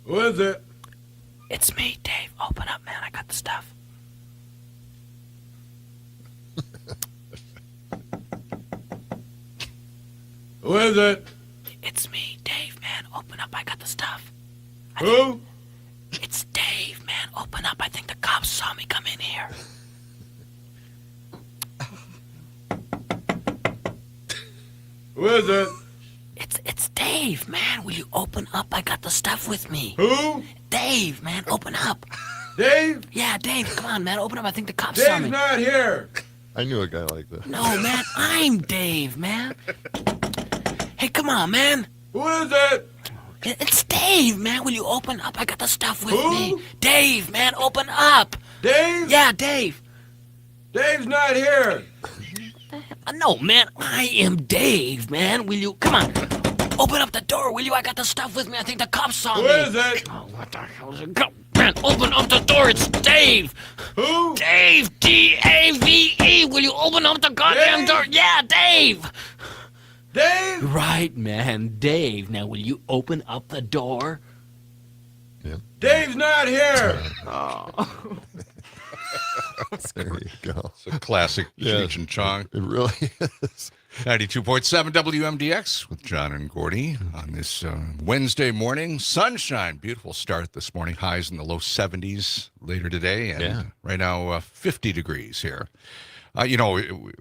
F: Who is it?
R: It's me, Dave. Open up, man. I got the stuff.
F: Who is it?
R: It's me, Dave, man. Open up. I got the stuff.
F: Who?
R: It's Dave, man. Open up. I think the cops saw me come in here.
F: Who is it?
R: It's Dave, man. Will you open up? I got the stuff with me.
F: Who?
R: Dave, man. Open up.
F: Dave?
R: Yeah, Dave. Come on, man. Open up. I think the cops saw me.
F: Dave's not here.
B: I knew a guy like that.
R: No, man. I'm Dave, man. Hey, come on, man.
F: Who is it?
R: It's Dave, man. Will you open up? I got the stuff with
F: Who?
R: me. Dave, man. Open up.
F: Dave?
R: Yeah, Dave.
F: Dave's not here.
R: No, man. I am Dave, man. Will you... Come on. Open up the door, will you? I got the stuff with me. I think the cops saw me.
F: Who is it?
R: Oh, what the hell is it? Go, man. Open up the door. It's Dave.
F: Who?
R: Dave. D-A-V-E. Will you open up the goddamn door? Yeah, Dave.
F: Dave?
R: Right, man. Dave. Now, will you open up the door?
B: Yeah.
F: Dave's not here.
R: Oh.
B: There you go.
C: It's a classic Cheech and Chong.
B: It really is.
C: 92.7 WMDX with John and Gordy on this Wednesday morning. Sunshine, beautiful start this morning. Highs in the low 70s later today, and right now 50 degrees here. You know,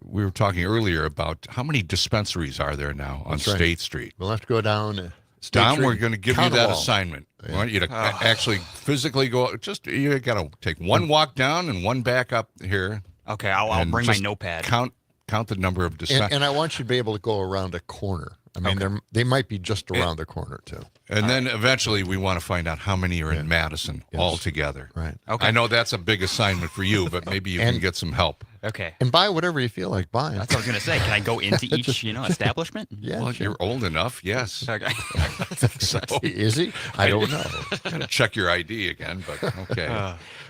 C: we were talking earlier about how many dispensaries are there now on State Street.
B: We'll have to go down.
C: Don, we're going to give you that assignment. We want you to actually physically go. You got to take one walk down and one back up here.
D: Okay, I'll bring my notepad.
C: Count the number of dispensaries.
B: And I want you to be able to go around a corner. I mean, they might be just around the corner, too.
C: And then eventually we want to find out how many are in Madison altogether.
B: Right.
C: Okay. I know that's a big assignment for you, but maybe you can get some help.
D: Okay.
B: And buy whatever you feel like buying.
D: That's what I was going to say. Can I go into each, establishment?
B: Yeah.
C: Well, you're old enough, yes.
D: Okay.
C: So,
B: is he? I don't know.
C: Gotta check your ID again, but okay.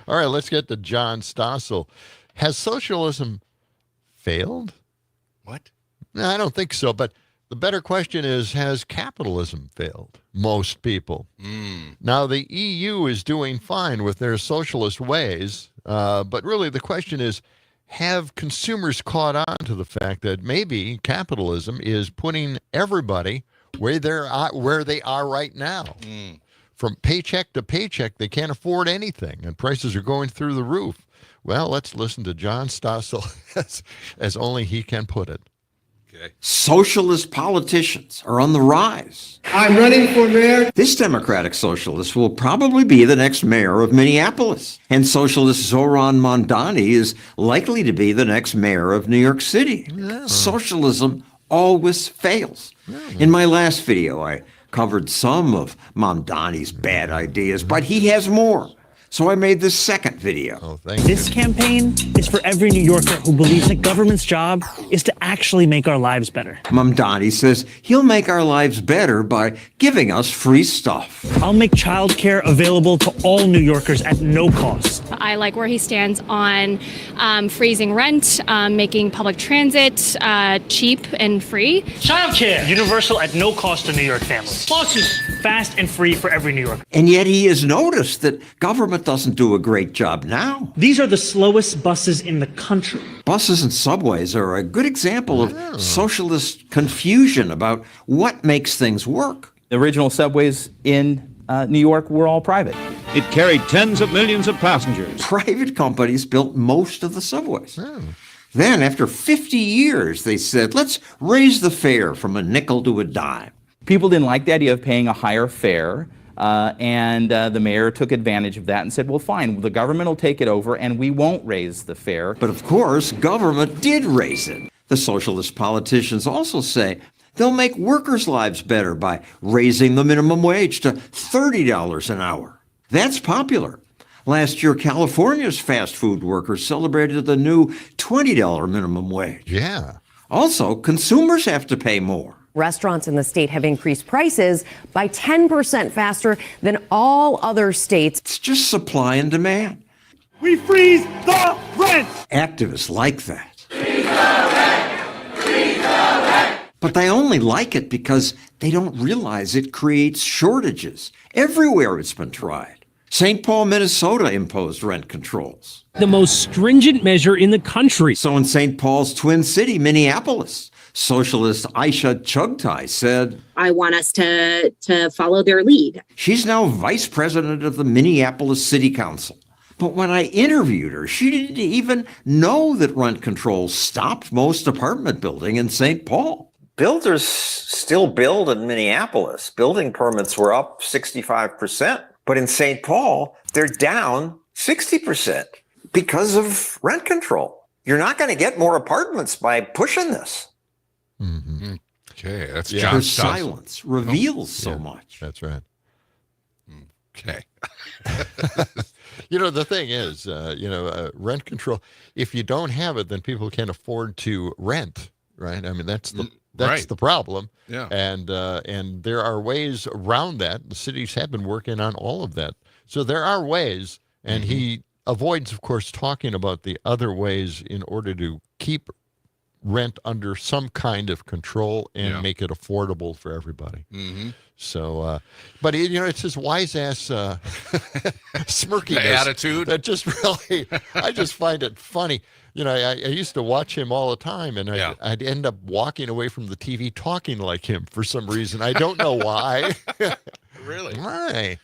B: All right, let's get to John Stossel. Has socialism failed?
C: What?
B: No, I don't think so, but the better question is, has capitalism failed? Most people. Now, the EU is doing fine with their socialist ways, but really the question is, have consumers caught on to the fact that maybe capitalism is putting everybody where they are right now? From paycheck to paycheck, they can't afford anything, and prices are going through the roof. Well, let's listen to John Stossel as only he can put it.
C: Okay.
S: Socialist politicians are on the rise.
T: I'm running for mayor.
S: This Democratic socialist will probably be the next mayor of Minneapolis. And socialist Zoran Mondani is likely to be the next mayor of New York City. Yeah. Socialism always fails. Yeah. In my last video, I covered some of Mondani's bad ideas, but he has more. So I made this second video.
U: This campaign is for every New Yorker who believes the government's job is to actually make our lives better.
S: Mondani says he'll make our lives better by giving us free stuff.
U: I'll make childcare available to all New Yorkers at no cost.
V: I like where he stands on freezing rent, making public transit cheap and free.
U: Childcare, universal at no cost to New York families. Buses, fast and free for every New Yorker.
S: And yet he has noticed that government doesn't do a great job now.
U: These are the slowest buses in the country.
S: Buses and subways are a good example of socialist confusion about what makes things work.
W: The original subways in New York were all private. It carried tens of millions of passengers.
S: Private companies built most of the subways. Then, after 50 years, they said, let's raise the fare from a nickel to a dime.
W: People didn't like the idea of paying a higher fare. And the mayor took advantage of that and said, well, fine, the government will take it over and we won't raise the fare.
S: But of course, government did raise it. The socialist politicians also say they'll make workers' lives better by raising the minimum wage to $30 an hour. That's popular. Last year, California's fast food workers celebrated the new $20 minimum wage.
B: Yeah.
S: Also, consumers have to pay more.
X: Restaurants in the state have increased prices by 10% faster than all other states.
S: It's just supply and demand.
U: We freeze the rent!
S: Activists like that.
G: Freeze the rent! Freeze the rent!
S: But they only like it because they don't realize it creates shortages. Everywhere it's been tried. St. Paul, Minnesota imposed rent controls.
A: The most stringent measure in the country.
S: So in St. Paul's twin city, Minneapolis, socialist Aisha Chugtai said,
E: I want us to follow their lead.
S: She's now vice president of the Minneapolis City Council. But when I interviewed her, she didn't even know that rent controls stopped most apartment building in St. Paul.
H: Builders still build in Minneapolis. Building permits were up 65%. But in St. Paul, they're down 60% because of rent control. You're not going to get more apartments by pushing this.
B: Mm-hmm.
C: Okay, that's
S: Her
C: John
S: silence reveals so much.
B: That's right.
C: Okay.
B: The thing is, rent control, if you don't have it, then people can't afford to rent, right? I mean, that's
C: right.
B: the problem.
C: Yeah.
B: And there are ways around that. The cities have been working on all of that. So there are ways, and he avoids, of course, talking about the other ways in order to keep rent under some kind of control and make it affordable for everybody.
C: Mm-hmm.
B: So, but it's his wise ass smirkiness
C: attitude
B: that just really, I just find it funny. I used to watch him all the time, and I'd end up walking away from the TV talking like him for some reason. I don't know why.
C: Really?
B: Why?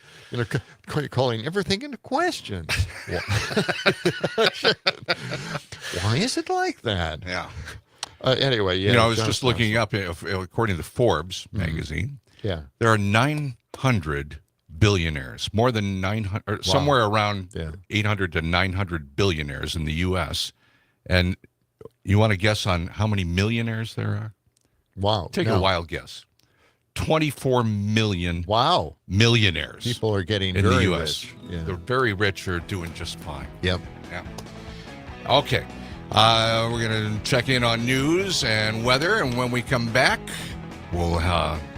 B: Calling everything into question. Why is it like that?
C: Yeah.
B: Anyway,
C: I was just looking up, according to Forbes magazine, there are 900 billionaires, more than 900, somewhere around 800 to 900 billionaires in the U.S. And you want to guess on how many millionaires there are?
B: Wow.
C: Take a wild guess. 24 million millionaires.
B: People are getting
C: in
B: very
C: the U.S.
B: rich. Yeah.
C: The very rich are doing just fine.
B: Yep.
C: Yeah. Okay. We're going to check in on news and weather, and when we come back, we'll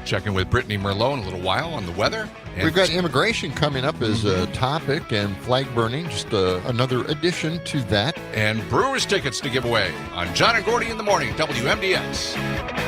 C: check in with Brittany Merlot in a little while on the weather.
B: We've got immigration coming up as a topic, and flag burning, just another addition to that.
C: And Brewers tickets to give away on John and Gordy in the Morning, WMDX.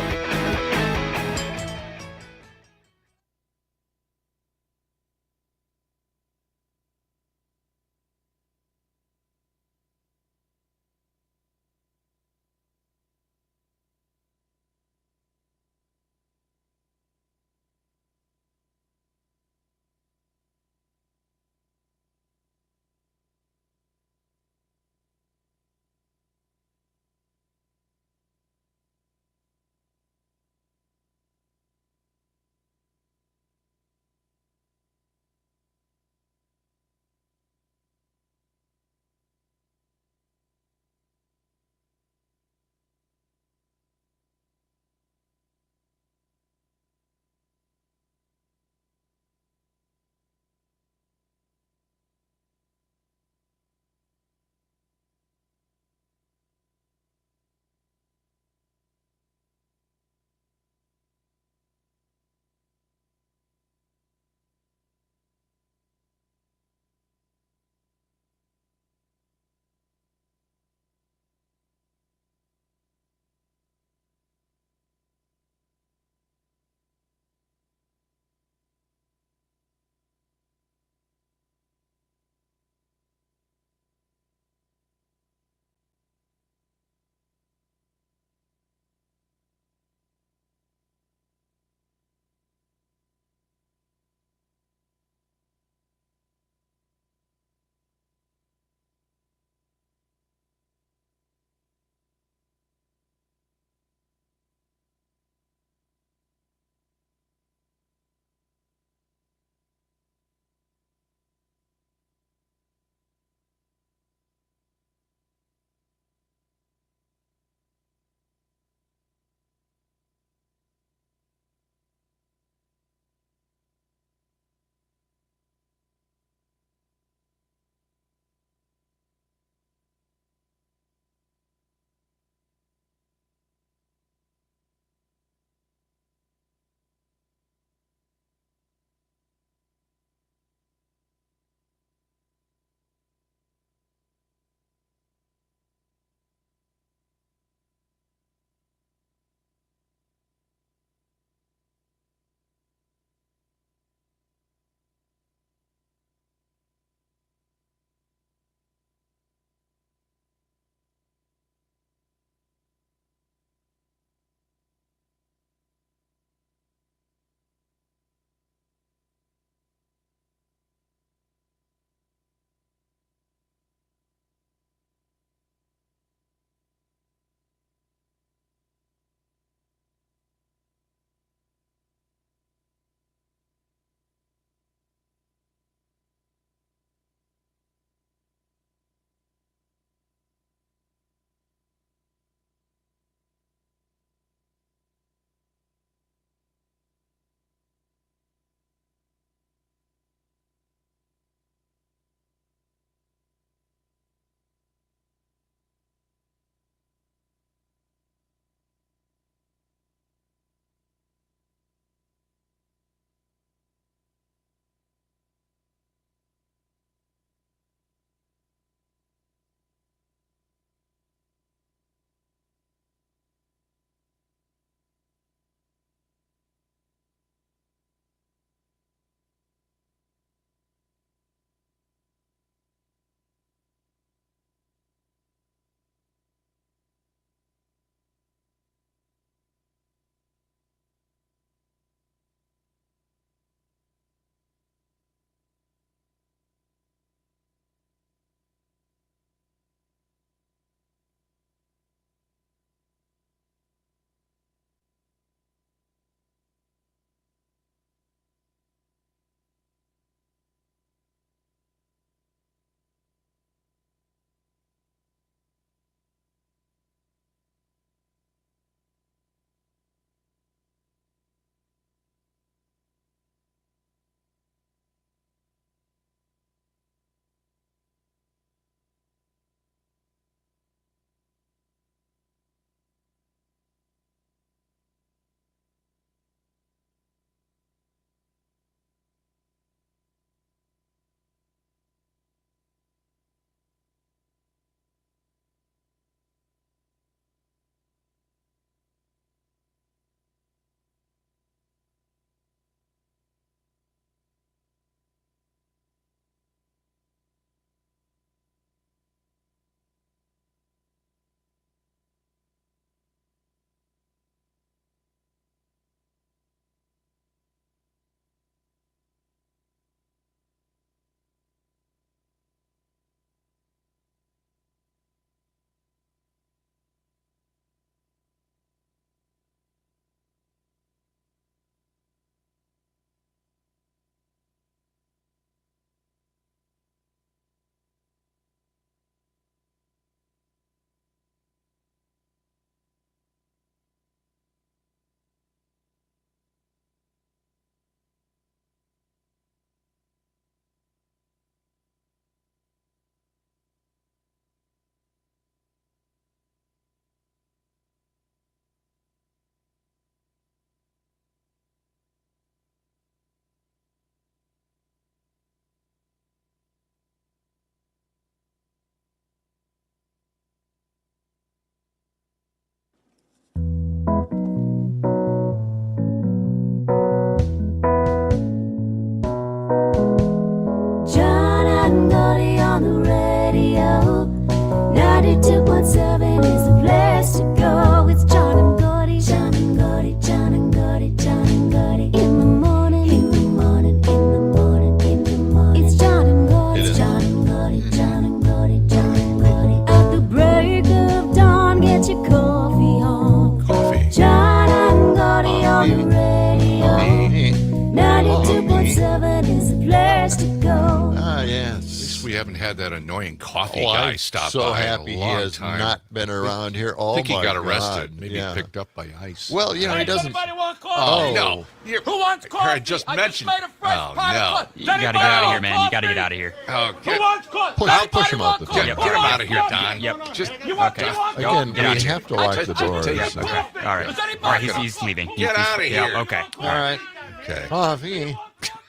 G: has to go.
B: Ah,
C: At
B: yes.
C: least we haven't had that annoying coffee
B: Oh,
C: guy
B: I'm
C: stop
B: so
C: by
B: happy
C: in
B: he
C: a long
B: has
C: time.
B: not been around here. Oh,
C: I think he
B: my
C: got
B: God.
C: arrested, maybe
B: Yeah.
C: picked up by ICE.
B: Well, you know, he doesn't.
F: Anybody want
C: Oh,
F: coffee?
C: no.
F: Who wants coffee?
C: I just mentioned.
F: made a fresh
C: Oh,
F: pot of
C: no.
F: coffee.
D: You gotta get out of here, man. You gotta get out of here.
C: Oh,
F: Who wants coffee?
B: I'll push him out the
F: Anybody
B: door.
C: Get him out of here,
F: want
C: Don.
F: coffee?
D: Yep.
C: Just
F: You want,
D: Okay.
F: you want
B: Again,
F: coffee?
B: we
D: Get out here.
B: have to lock the doors.
C: take-
D: Okay. All right.
F: Does anybody
D: All right.
F: want
D: He's leaving.
C: Get out of
D: Yeah,
C: here.
D: okay.
B: All right.
C: Okay.
B: Coffee.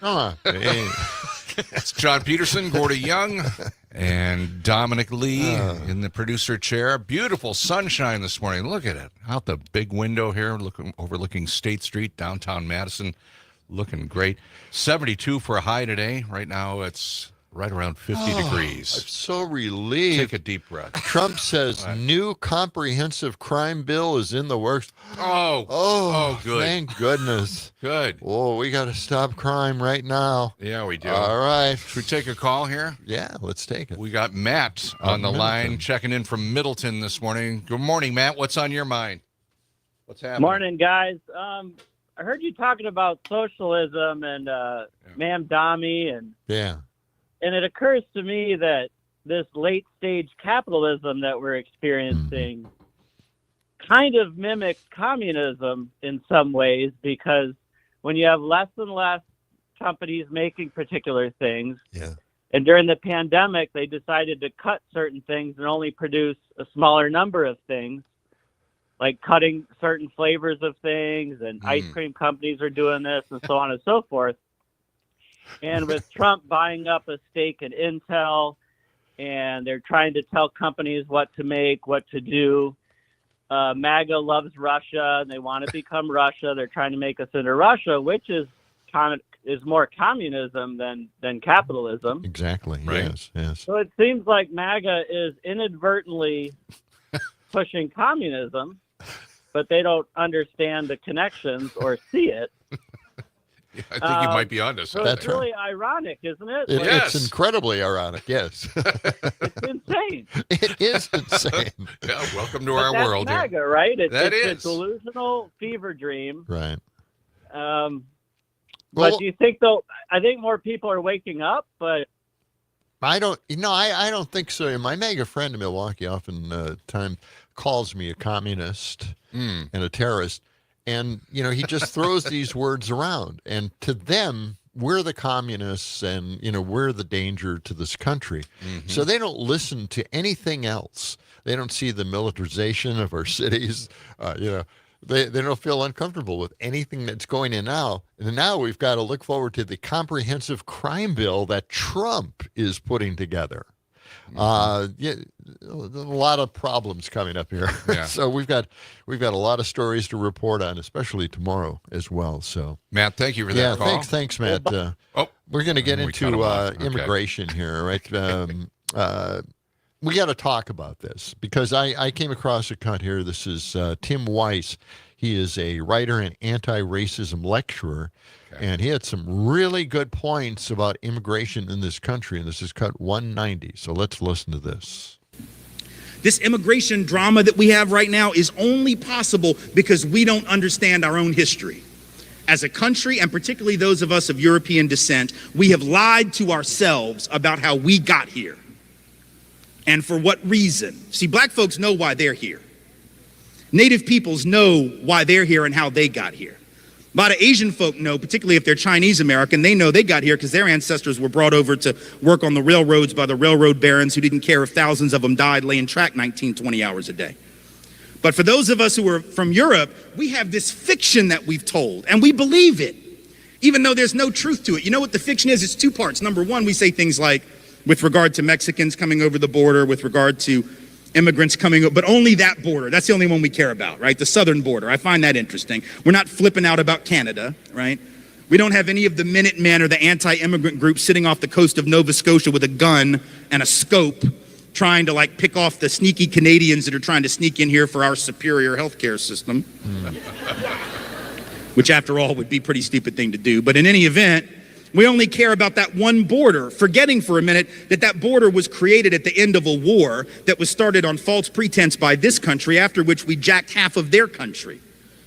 B: Coffee.
C: It's John Peterson, Gordy Young, and Dominic Lee in the producer chair. Beautiful sunshine this morning. Look at it. Out the big window here, overlooking State Street, downtown Madison. Looking great. 72 for a high today. Right now it's right around 50 degrees.
B: I'm so relieved.
C: Take a deep breath.
B: Trump says new comprehensive crime bill is in the works.
C: Oh, good.
B: Thank goodness.
C: Good.
B: Oh, we got to stop crime right now.
C: Yeah, we do.
B: All right.
C: Should we take a call here?
B: Yeah, let's take it.
C: We got Matt on the line checking in from Middleton this morning. Good morning, Matt. What's on your mind? What's happening?
I: Morning, guys. I heard you talking about socialism and Ma'am Dami, and it occurs to me that this late stage capitalism that we're experiencing kind of mimics communism in some ways, because when you have less and less companies making particular things, and during the pandemic they decided to cut certain things and only produce a smaller number of things, like cutting certain flavors of things, and ice cream companies are doing this, and so on and so forth. And with Trump buying up a stake in Intel, and they're trying to tell companies what to make, what to do. MAGA loves Russia, and they want to become Russia. They're trying to make us into Russia, which is more communism than capitalism.
B: Exactly.
C: Right.
B: Yes.
I: So it seems like MAGA is inadvertently pushing communism, but they don't understand the connections or see it.
C: I think you might be onto
I: So
C: something.
I: it's really ironic, isn't it?
B: It's incredibly ironic, yes.
I: It's insane.
B: It is insane.
C: Yeah, welcome to
I: But
C: our
I: that's
C: world
I: MAGA,
C: here.
I: right? It's
C: That
I: a delusional fever dream.
B: Right.
I: But do you think, though, I think more people are waking up, but
B: I don't think so. My MAGA friend in Milwaukee often calls me a communist and a terrorist. And, he just throws these words around. And to them, we're the communists and, we're the danger to this country.
C: Mm-hmm.
B: So they don't listen to anything else. They don't see the militarization of our cities. They don't feel uncomfortable with anything that's going in now. And now we've got to look forward to the comprehensive crime bill that Trump is putting together. A lot of problems coming up here.
C: Yeah.
B: So we've got a lot of stories to report on, especially tomorrow as well. So
C: Matt, thank you for that call.
B: Thanks, Matt. We're going to get into immigration here, right? We got to talk about this because I came across a cut here. This is Tim Weiss. He is a writer and anti-racism lecturer, and he had some really good points about immigration in this country, and this is cut 190. So let's listen to this.
J: This immigration drama that we have right now is only possible because we don't understand our own history. As a country, and particularly those of us of European descent, we have lied to ourselves about how we got here. And for what reason? See, black folks know why they're here. Native peoples know why they're here and how they got here. A lot of Asian folk know, particularly if they're Chinese American, they know they got here because their ancestors were brought over to work on the railroads by the railroad barons who didn't care if thousands of them died laying track 19, 20 hours a day. But for those of us who are from Europe, we have this fiction that we've told, and we believe it, even though there's no truth to it. You know what the fiction is? It's two parts. Number one, we say things like, with regard to Mexicans coming over the border, with regard to immigrants coming over, but only that border. That's the only one we care about, right? The southern border. I find that interesting. We're not flipping out about Canada, right? We don't have any of the Minutemen or the anti-immigrant groups sitting off the coast of Nova Scotia with a gun and a scope trying to pick off the sneaky Canadians that are trying to sneak in here for our superior healthcare system, which after all would be a pretty stupid thing to do. But in any event, we only care about that one border, forgetting for a minute that border was created at the end of a war that was started on false pretense by this country, after which we jacked half of their country.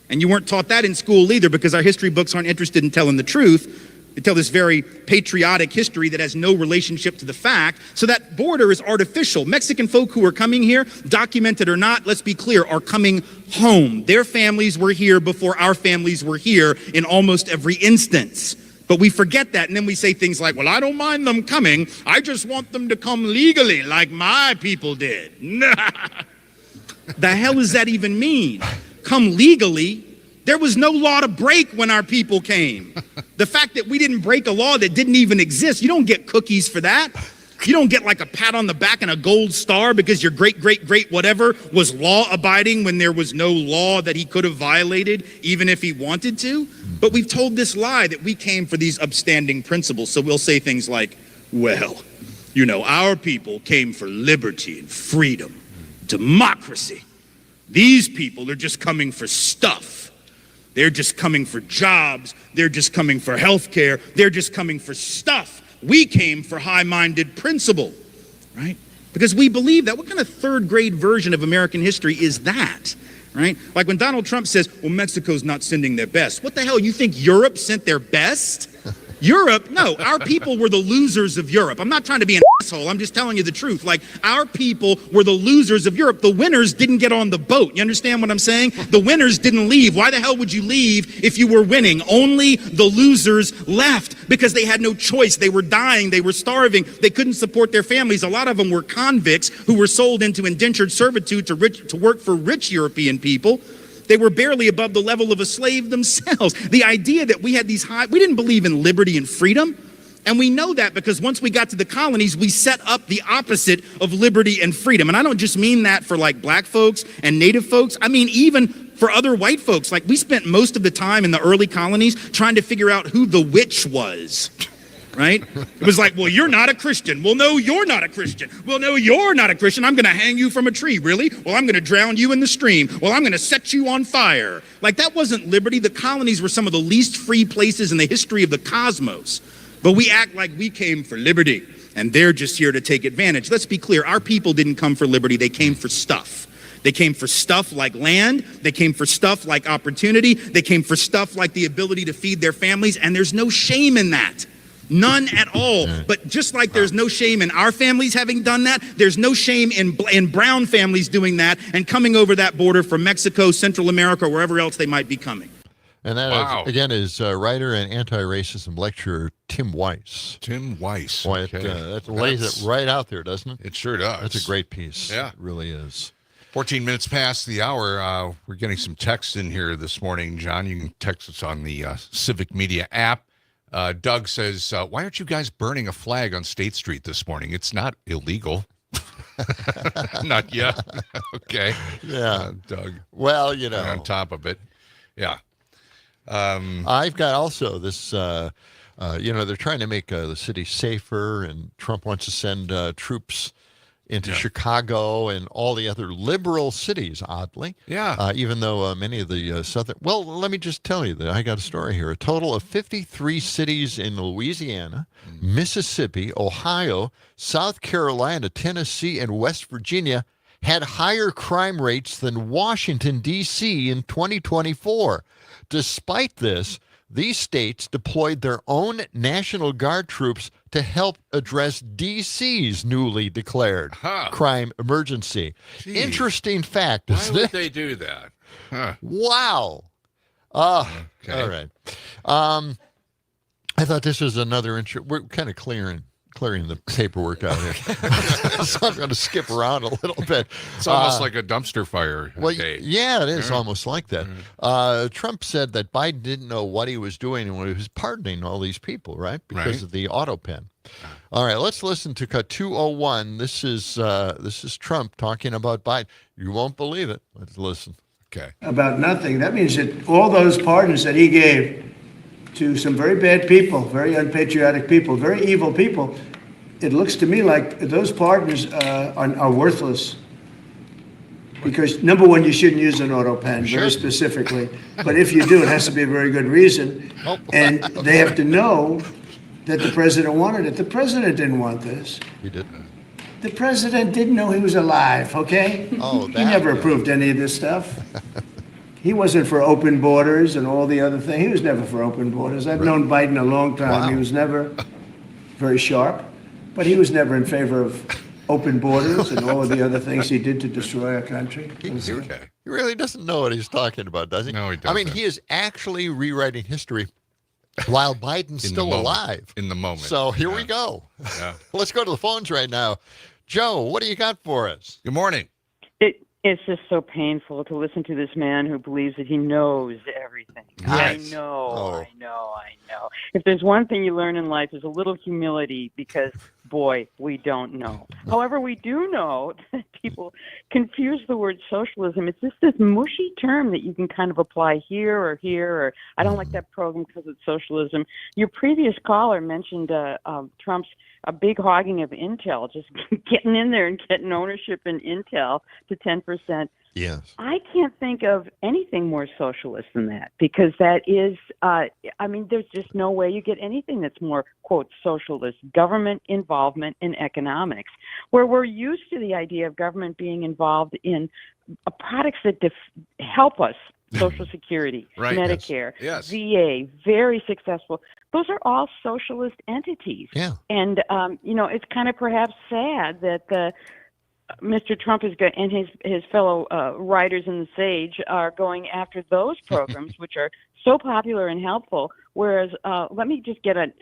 J: And you weren't taught that in school either, because our history books aren't interested in telling the truth. They tell this very patriotic history that has no relationship to the fact. So that border is artificial. Mexican folk who are coming here, documented or not, let's be clear, are coming home. Their families were here before our families were here in almost every instance. But we forget that, and then we say things like, well, I don't mind them coming. I just want them to come legally like my people did. The hell does that even mean? Come legally? There was no law to break when our people came. The fact that we didn't break a law that didn't even exist, you don't get cookies for that. You don't get like a pat on the back and a gold star because your great, great, great whatever was law abiding when there was no law that he could have violated, even if he wanted to. But we've told this lie that we came for these upstanding principles. So we'll say things like, well, you know, our people came for liberty and freedom, democracy. These people are just coming for stuff. They're just coming for jobs. They're just coming for health care. They're just coming for stuff. We came for high-minded principle, right? Because we believe that. What kind of third-grade version of American history is that, right? Like when Donald Trump says, well, Mexico's not sending their best. What the hell, you think Europe sent their best? Europe? No, our people were the losers of Europe. I'm not trying to be an asshole. I'm just telling you the truth. Like, our people were the losers of Europe. The winners didn't get on the boat. You understand what I'm saying? The winners didn't leave. Why the hell would you leave if you were winning? Only the losers left because they had no choice. They were dying. They were starving. They couldn't support their families. A lot of them were convicts who were sold into indentured servitude to work for rich European people. They were barely above the level of a slave themselves. The idea that we had these we didn't believe in liberty and freedom. And we know that because once we got to the colonies, we set up the opposite of liberty and freedom. And I don't just mean that for like black folks and native folks. I mean, even for other white folks. Like, we spent most of the time in the early colonies trying to figure out who the witch was. Right? It was like, well, you're not a Christian. Well, no, you're not a Christian. Well, no, you're not a Christian. I'm going to hang you from a tree. Really? Well, I'm going to drown you in the stream. Well, I'm going to set you on fire. Like, that wasn't liberty. The colonies were some of the least free places in the history of the cosmos. But we act like we came for liberty, and they're just here to take advantage. Let's be clear. Our people didn't come for liberty. They came for stuff. They came for stuff like land. They came for stuff like opportunity. They came for stuff like the ability to feed their families, and there's no shame in that. None at all. But just like there's no shame in our families having done that, there's no shame in brown families doing that and coming over that border from Mexico, Central America, or wherever else they might be coming.
B: And that, again, is writer and anti-racism lecturer Tim Weiss.
C: Tim Weiss.
B: Boy, that lays it right out there, doesn't it?
C: It sure does.
B: That's a great piece.
C: Yeah.
B: It really is.
C: 14 minutes past the hour. We're getting some text in here this morning, John. You can text us on the Civic Media app. Doug says, why aren't you guys burning a flag on State Street this morning? It's not illegal. Not yet. Okay.
B: Yeah.
C: Doug.
B: Well, you know.
C: On top of it. Yeah.
B: I've got also this, they're trying to make the city safer, and Trump wants to send troops into Chicago and all the other liberal cities, oddly.
C: Yeah.
B: Even though many of the southern... Well, let me just tell you that I got a story here. A total of 53 cities in Louisiana, Mississippi, Ohio, South Carolina, Tennessee, and West Virginia had higher crime rates than Washington, D.C. in 2024. Despite this, these states deployed their own National Guard troops to help address D.C.'s newly declared crime emergency.
C: Jeez.
B: Interesting fact,
C: Why
B: isn't
C: would
B: it?
C: they do that? Huh.
B: Wow.
C: Okay.
B: All right. I thought this was another we're kind of clearing the paperwork out here. So I'm going to skip around a little bit.
C: It's almost like a dumpster fire day.
B: Yeah, it is almost like that. Trump said that Biden didn't know what he was doing when he was pardoning all these people, right? Because of the auto pen. All right, let's listen to cut 201. This is Trump talking about Biden. You won't believe it. Let's listen.
C: Okay.
K: About nothing. That means that all those pardons that he gave to some very bad people, very unpatriotic people, very evil people, it looks to me like those pardons are worthless. Because, number one, you shouldn't use an auto pen, very specifically. But if you do, it has to be a very good reason. And they have to know that the president wanted it. The president didn't want this.
B: He didn't.
K: The president didn't know he was alive, okay?
B: Oh,
K: he never approved any of this stuff. he wasn't for open borders and all the other things. He was never for open borders. I've known Biden a long time.
B: Wow.
K: He was never very sharp, but he was never in favor of open borders and all of the other things he did to destroy our country.
B: He really doesn't know what he's talking about, does he?
C: No, he
B: I mean,
C: doesn't.
B: he is actually rewriting history while Biden's still alive.
C: In the moment.
B: So here we go.
C: Yeah.
B: Let's go to the phones right now. Joe, what do you got for us?
C: Good morning.
L: It's just so painful to listen to this man who believes that he knows everything. I
B: Yes.
L: know. If there's one thing you learn in life is a little humility because, boy, we don't know. However, we do know that people confuse the word socialism. It's just this mushy term that you can kind of apply here, or I don't like that program because it's socialism. Your previous caller mentioned Trump's a big hogging of Intel, just getting in there and getting ownership in Intel to 10%.
B: Yes.
L: I can't think of anything more socialist than that, because that is, there's just no way you get anything that's more, quote, socialist, government involvement in economics, where we're used to the idea of government being involved in products that help us. Social Security,
C: Right,
L: Medicare,
C: yes.
L: VA, very successful. Those are all socialist entities.
B: Yeah.
L: And, it's kind of perhaps sad that Mr. Trump and his fellow writers in the Sage are going after those programs, which are so popular and helpful. Whereas, let me just get myself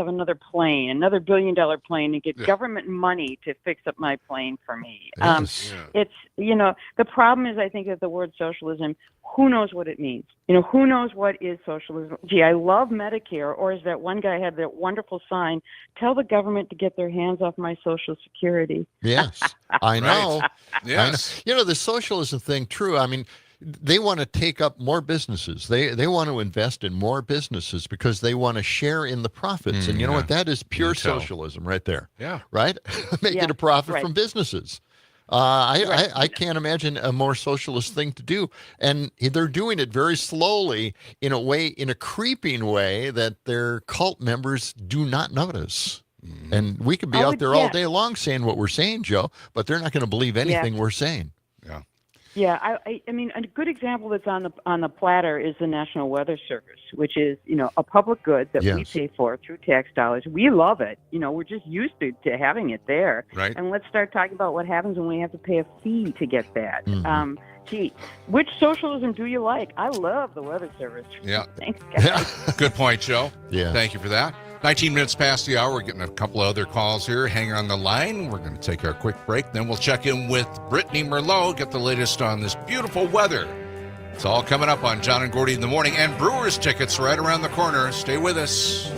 L: another plane, another $1 billion plane, and get government money to fix up my plane for me.
B: Yes.
L: It's the problem is, I think, that the word socialism, who knows what it means? Who knows what is socialism? Gee, I love Medicare, or as that one guy had that wonderful sign, tell the government to get their hands off my Social Security.
B: Yes, I know.
C: Right. Yes.
B: I know. The socialism thing, true. I mean, they want to take up more businesses. They want to invest in more businesses because they want to share in the profits. And you know what? That is pure socialism right there.
C: Yeah.
B: Right? Making a profit from businesses. I can't imagine a more socialist thing to do. And they're doing it very slowly in a creeping way that their cult members do not notice. And we could be out there all day long saying what we're saying, Joe, but they're not going to believe anything we're saying.
C: Yeah.
L: Yeah, I mean, a good example that's on the platter is the National Weather Service, which is, a public good that we pay for through tax dollars. We love it. We're just used to having it there.
C: Right.
L: And let's start talking about what happens when we have to pay a fee to get that. Gee, which socialism do you like? I love the Weather Service.
C: Yeah.
L: Thanks, guys.
C: Good point, Joe.
B: Yeah.
C: Thank you for that. 19 minutes past the hour. We're getting a couple of other calls here. Hang on the line. We're going to take our quick break. Then we'll check in with Brittany Merlot, get the latest on this beautiful weather. It's all coming up on John and Gordy in the morning, and Brewers tickets right around the corner. Stay with us.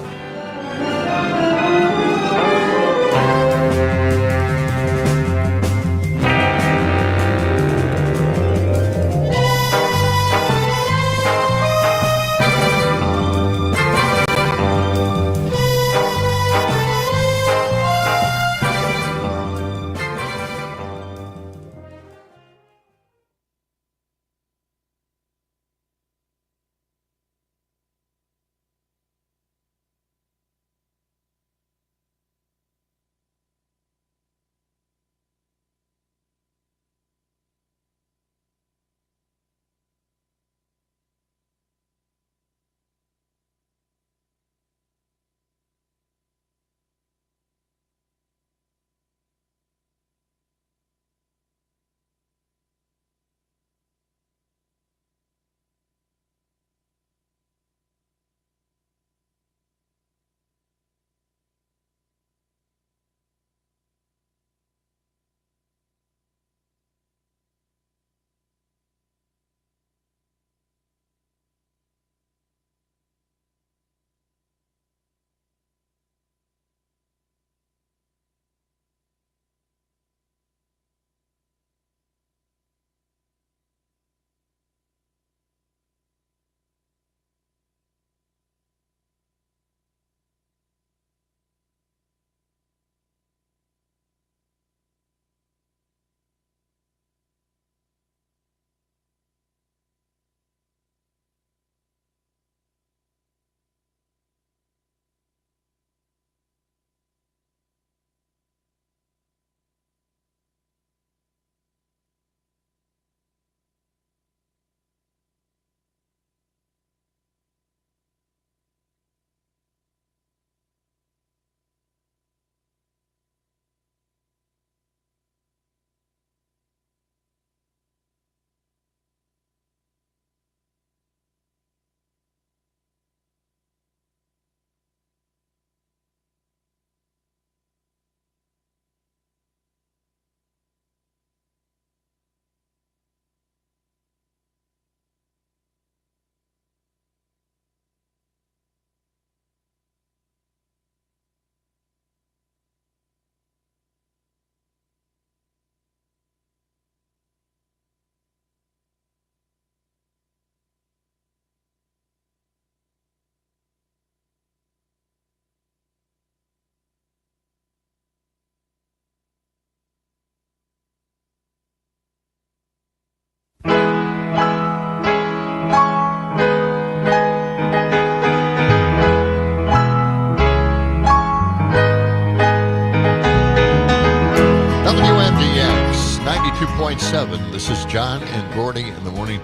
B: 7. This is John and Gordy in the morning.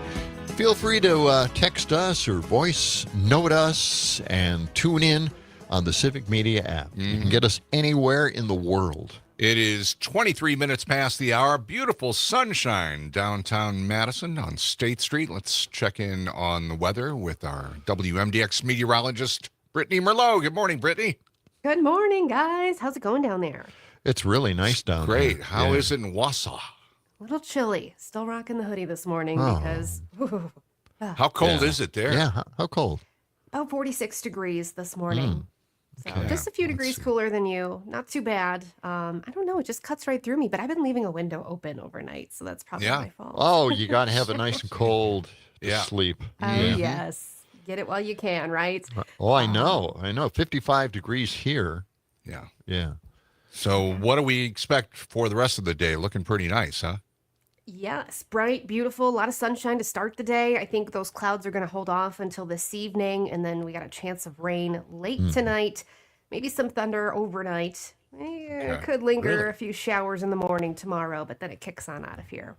B: Feel free to text us or voice note us and tune in on the Civic Media app. You can get us anywhere in the world.
C: It is 23 minutes past the hour. Beautiful sunshine downtown Madison on State Street. Let's check in on the weather with our WMDX meteorologist, Brittany Merlot. Good morning, Brittany.
M: Good morning, guys. How's it going down there?
B: It's really nice down there.
C: Great. How is it in Wausau?
M: A little chilly. Still rocking the hoodie this morning because
C: How cold is it there?
B: Yeah, how cold?
M: about 46 degrees this morning. So just a few degrees cooler than you. Not too bad. I don't know. It just cuts right through me. But I've been leaving a window open overnight, so that's probably my fault.
B: Oh, you got to have it nice and cold to sleep.
M: Oh, yes. Get it while you can, right?
B: Oh, I know. 55 degrees here.
C: Yeah.
B: Yeah.
C: So what do we expect for the rest of the day? Looking pretty nice, huh?
M: Yes, bright, beautiful, a lot of sunshine to start the day. I think those clouds are going to hold off until this evening, and then we got a chance of rain late tonight, maybe some thunder overnight. Could linger a few showers in the morning tomorrow, but then it kicks on out of here.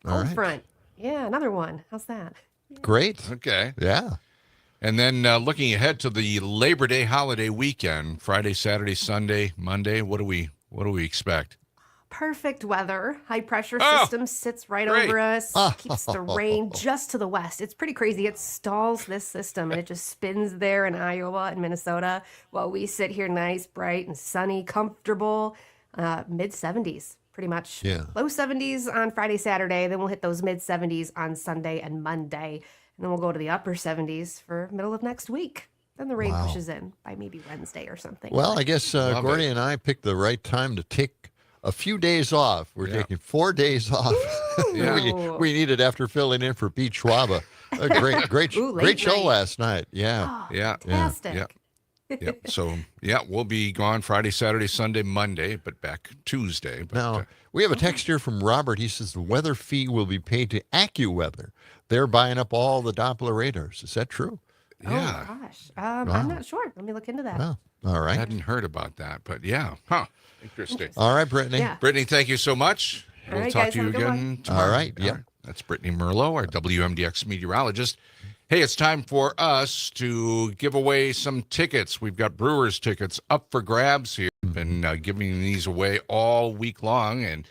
M: Cold front. Yeah, another one. How's that?
B: Great.
C: Okay.
B: Yeah.
C: And then looking ahead to the Labor Day holiday weekend, Friday, Saturday, Sunday, Monday, what do we expect?
M: Perfect weather. High pressure system sits right over us. Keeps the rain just to the west. It's pretty crazy. It stalls this system and it just spins there in Iowa and Minnesota while we sit here nice, bright and sunny, comfortable, mid 70s pretty much.
B: Yeah.
M: Low 70s on Friday, Saturday. Then we'll hit those mid 70s on Sunday and Monday. And then we'll go to the upper 70s for middle of next week. Then the rain pushes in by maybe Wednesday or something.
B: Well, I guess Gordy and I picked the right time to take a few days off. We're taking 4 days off. we needed after filling in for Beach Schwaba. A great show last night. Yeah.
M: Fantastic.
C: Yeah. So, we'll be gone Friday, Saturday, Sunday, Monday, but back Tuesday. But,
B: now, we have a text here from Robert. He says the weather fee will be paid to AccuWeather. They're buying up all the Doppler radars. Is that true?
C: Yeah.
M: Oh, gosh. I'm not sure. Let me look into that.
B: Oh, all right.
C: I hadn't heard about that, but yeah. Huh. Interesting.
B: All right, Brittany.
M: Yeah.
C: Brittany, thank you so much.
M: All
C: We'll
M: right,
C: talk
M: guys,
C: to you
M: have a good
C: again
M: one.
C: tomorrow.
B: All right. Yeah.
C: That's Brittany Merlot, our WMDX meteorologist. Hey, it's time for us to give away some tickets. We've got Brewers tickets up for grabs here. Been giving these away all week long, and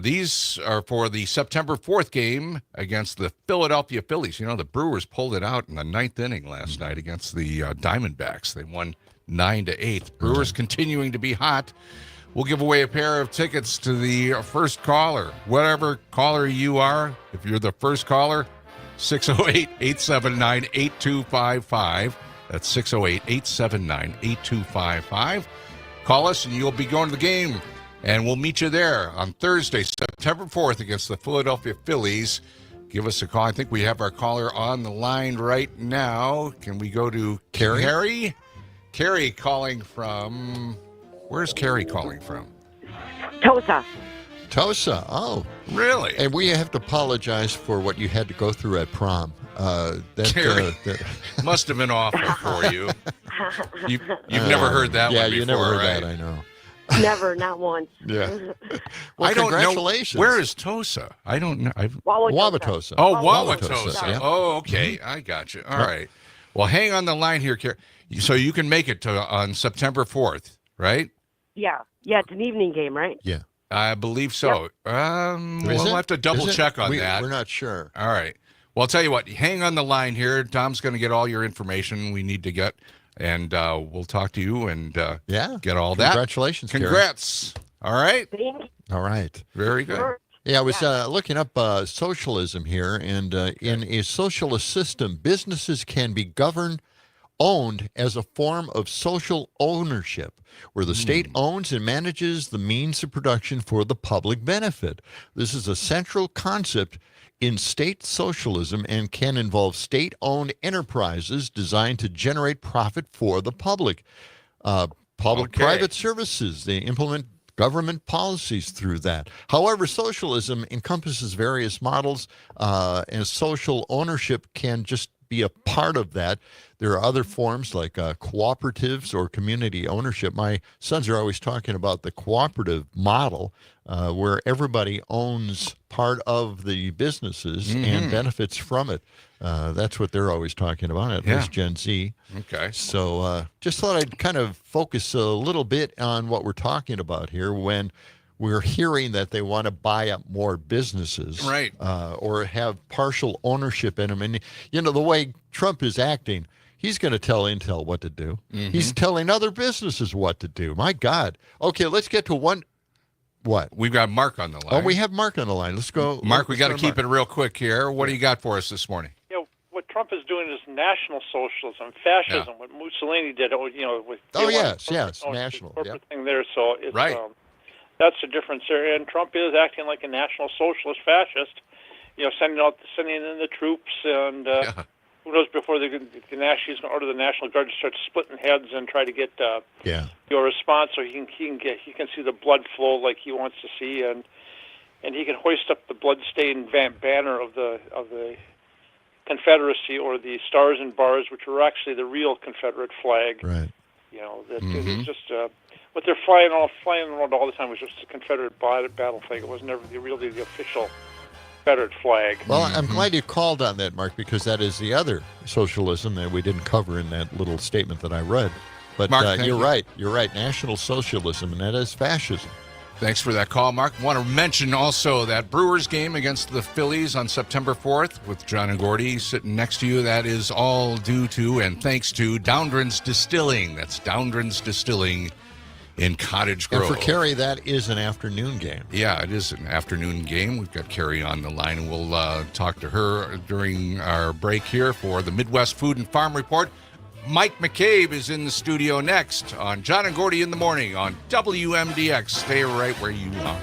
C: these are for the September 4th game against the Philadelphia Phillies. You know, the Brewers pulled it out in the 9th inning last night against the Diamondbacks. They won 9-8. Brewers continuing to be hot. We'll give away a pair of tickets to the first caller. Whatever caller you are, if you're the first caller, 608-879-8255. That's 608-879-8255. Call us and you'll be going to the game. And we'll meet you there on Thursday, September 4th against the Philadelphia Phillies. Give us a call. I think we have our caller on the line right now. Can we go to Carrie? Carrie calling from... Where's Carrie calling from?
N: Tosa.
B: Tosa. Oh.
C: Really?
B: And we have to apologize for what you had to go through at prom.
C: Carrie, must have been awful for you. You've never heard that one before,
B: you never heard
C: right?
B: that, I know.
N: Never, not once.
B: Yeah.
C: Well,
B: I don't congratulations.
C: know. Where is Tosa? I don't know.
B: Wauwatosa.
C: Oh, Wauwatosa.
B: Yeah.
C: Oh, okay. I got you. All right. Well, hang on the line here, Carrie. So you can make it on September 4th, right?
N: Yeah. Yeah, it's an evening game, right?
B: Yeah.
C: I believe so. We'll have to double check on that.
B: We're not sure.
C: All right. Well, I'll tell you what. Hang on the line here. Tom's going to get all your information we need to get, and we'll talk to you and get all that.
B: Congratulations,
C: Congrats.
B: Carrie.
C: All right.
B: All right.
C: Very good.
B: Yeah, I was looking up socialism here, and in a socialist system, businesses can be owned as a form of social ownership, where the state owns and manages the means of production for the public benefit. This is a central concept in state socialism and can involve state-owned enterprises designed to generate profit for the public. Public-private services, they implement government policies through that. However, socialism encompasses various models, and social ownership can just be a part of that. There are other forms like cooperatives or community ownership. My sons are always talking about the cooperative model where everybody owns part of the businesses and benefits from it. That's what they're always talking about, at least Gen Z.
C: Okay.
B: So just thought I'd kind of focus a little bit on what we're talking about here when we're hearing that they want to buy up more businesses,
C: right,
B: or have partial ownership in them. And, you know, the way Trump is acting, he's going to tell Intel what to do. He's telling other businesses what to do. My God. Okay, let's get to one. What?
C: We've got Mark on the line.
B: Oh, we have Mark on the line. Let's go.
C: Mark, we got to keep it real quick here. What do you got for us this morning?
O: You know, what Trump is doing is national socialism, fascism, what Mussolini did, you know, with
B: national
O: corporate thing there. So it's,
C: right.
O: That's the difference there. And Trump is acting like a national socialist fascist, you know, sending in the troops, and who knows, before he's going to order the National Guard to start splitting heads and try to get your response, so he can see the blood flow like he wants to see, and he can hoist up the blood-stained banner of the Confederacy, or the stars and bars, which were actually the real Confederate flag.
B: Right.
O: You know, that it was just what they're flying around all the time was just a Confederate battle flag. It was never really the official Confederate flag.
B: Well, I'm glad you called on that, Mark, because that is the other socialism that we didn't cover in that little statement that I read. But
C: Mark,
B: you're right. You're right. National socialism, and that is fascism.
C: Thanks for that call, Mark. Want to mention also that Brewers game against the Phillies on September 4th with John and Gordy sitting next to you. That is all due to and thanks to Downdren's Distilling. That's Downdren's Distilling in Cottage Grove.
B: And for Carrie, that is an afternoon game.
C: Yeah, it is an afternoon game. We've got Carrie on the line, and we'll talk to her during our break here for the Midwest Food and Farm Report. Mike McCabe is in the studio next on John and Gordy in the Morning on WMDX. Stay right where you are.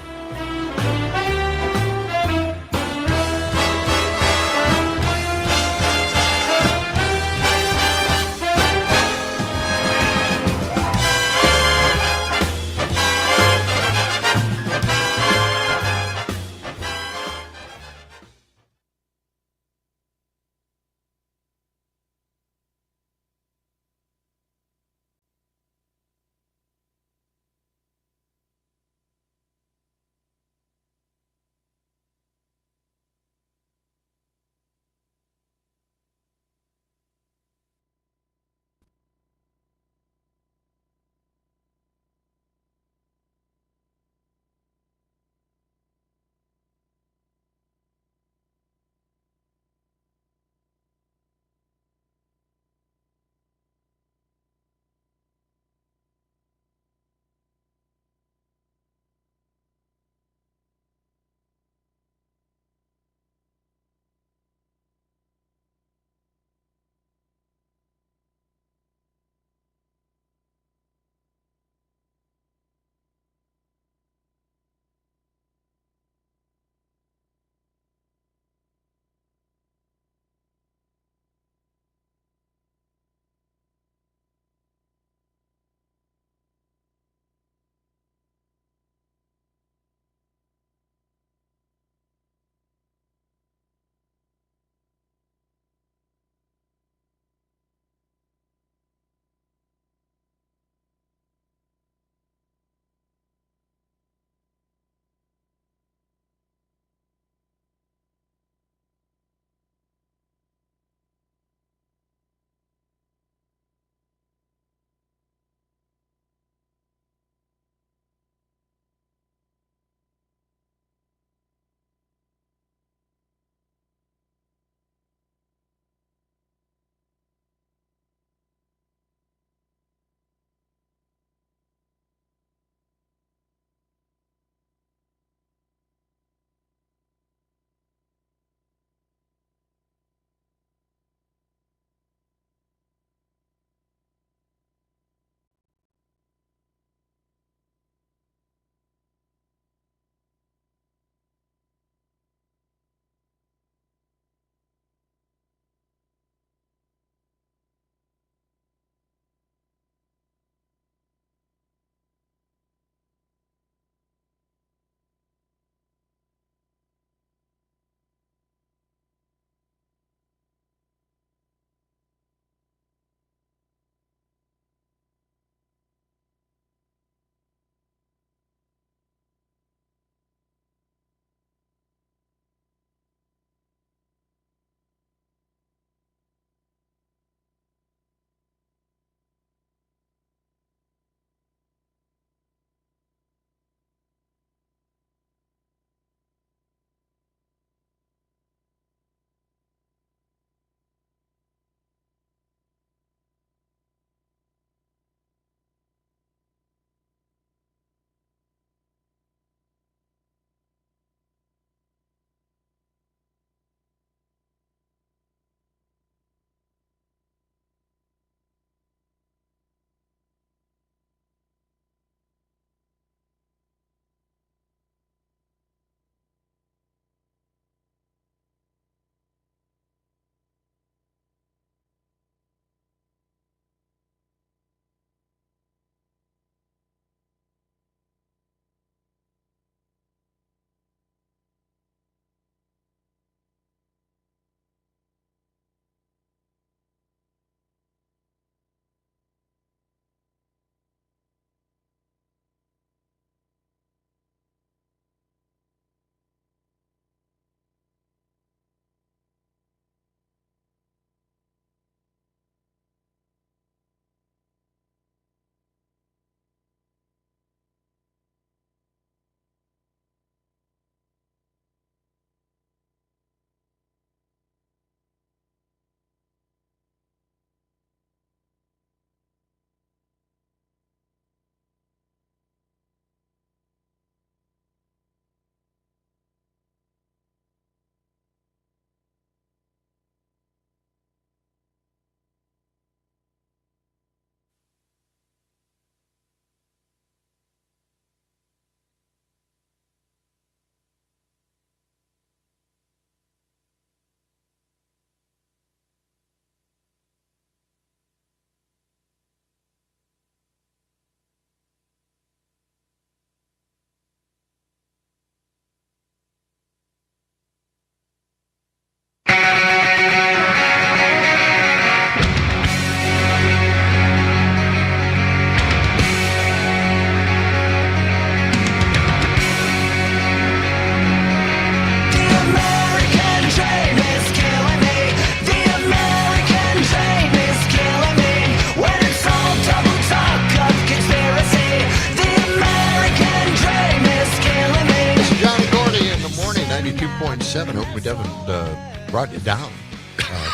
B: 7. Hope we haven't brought you down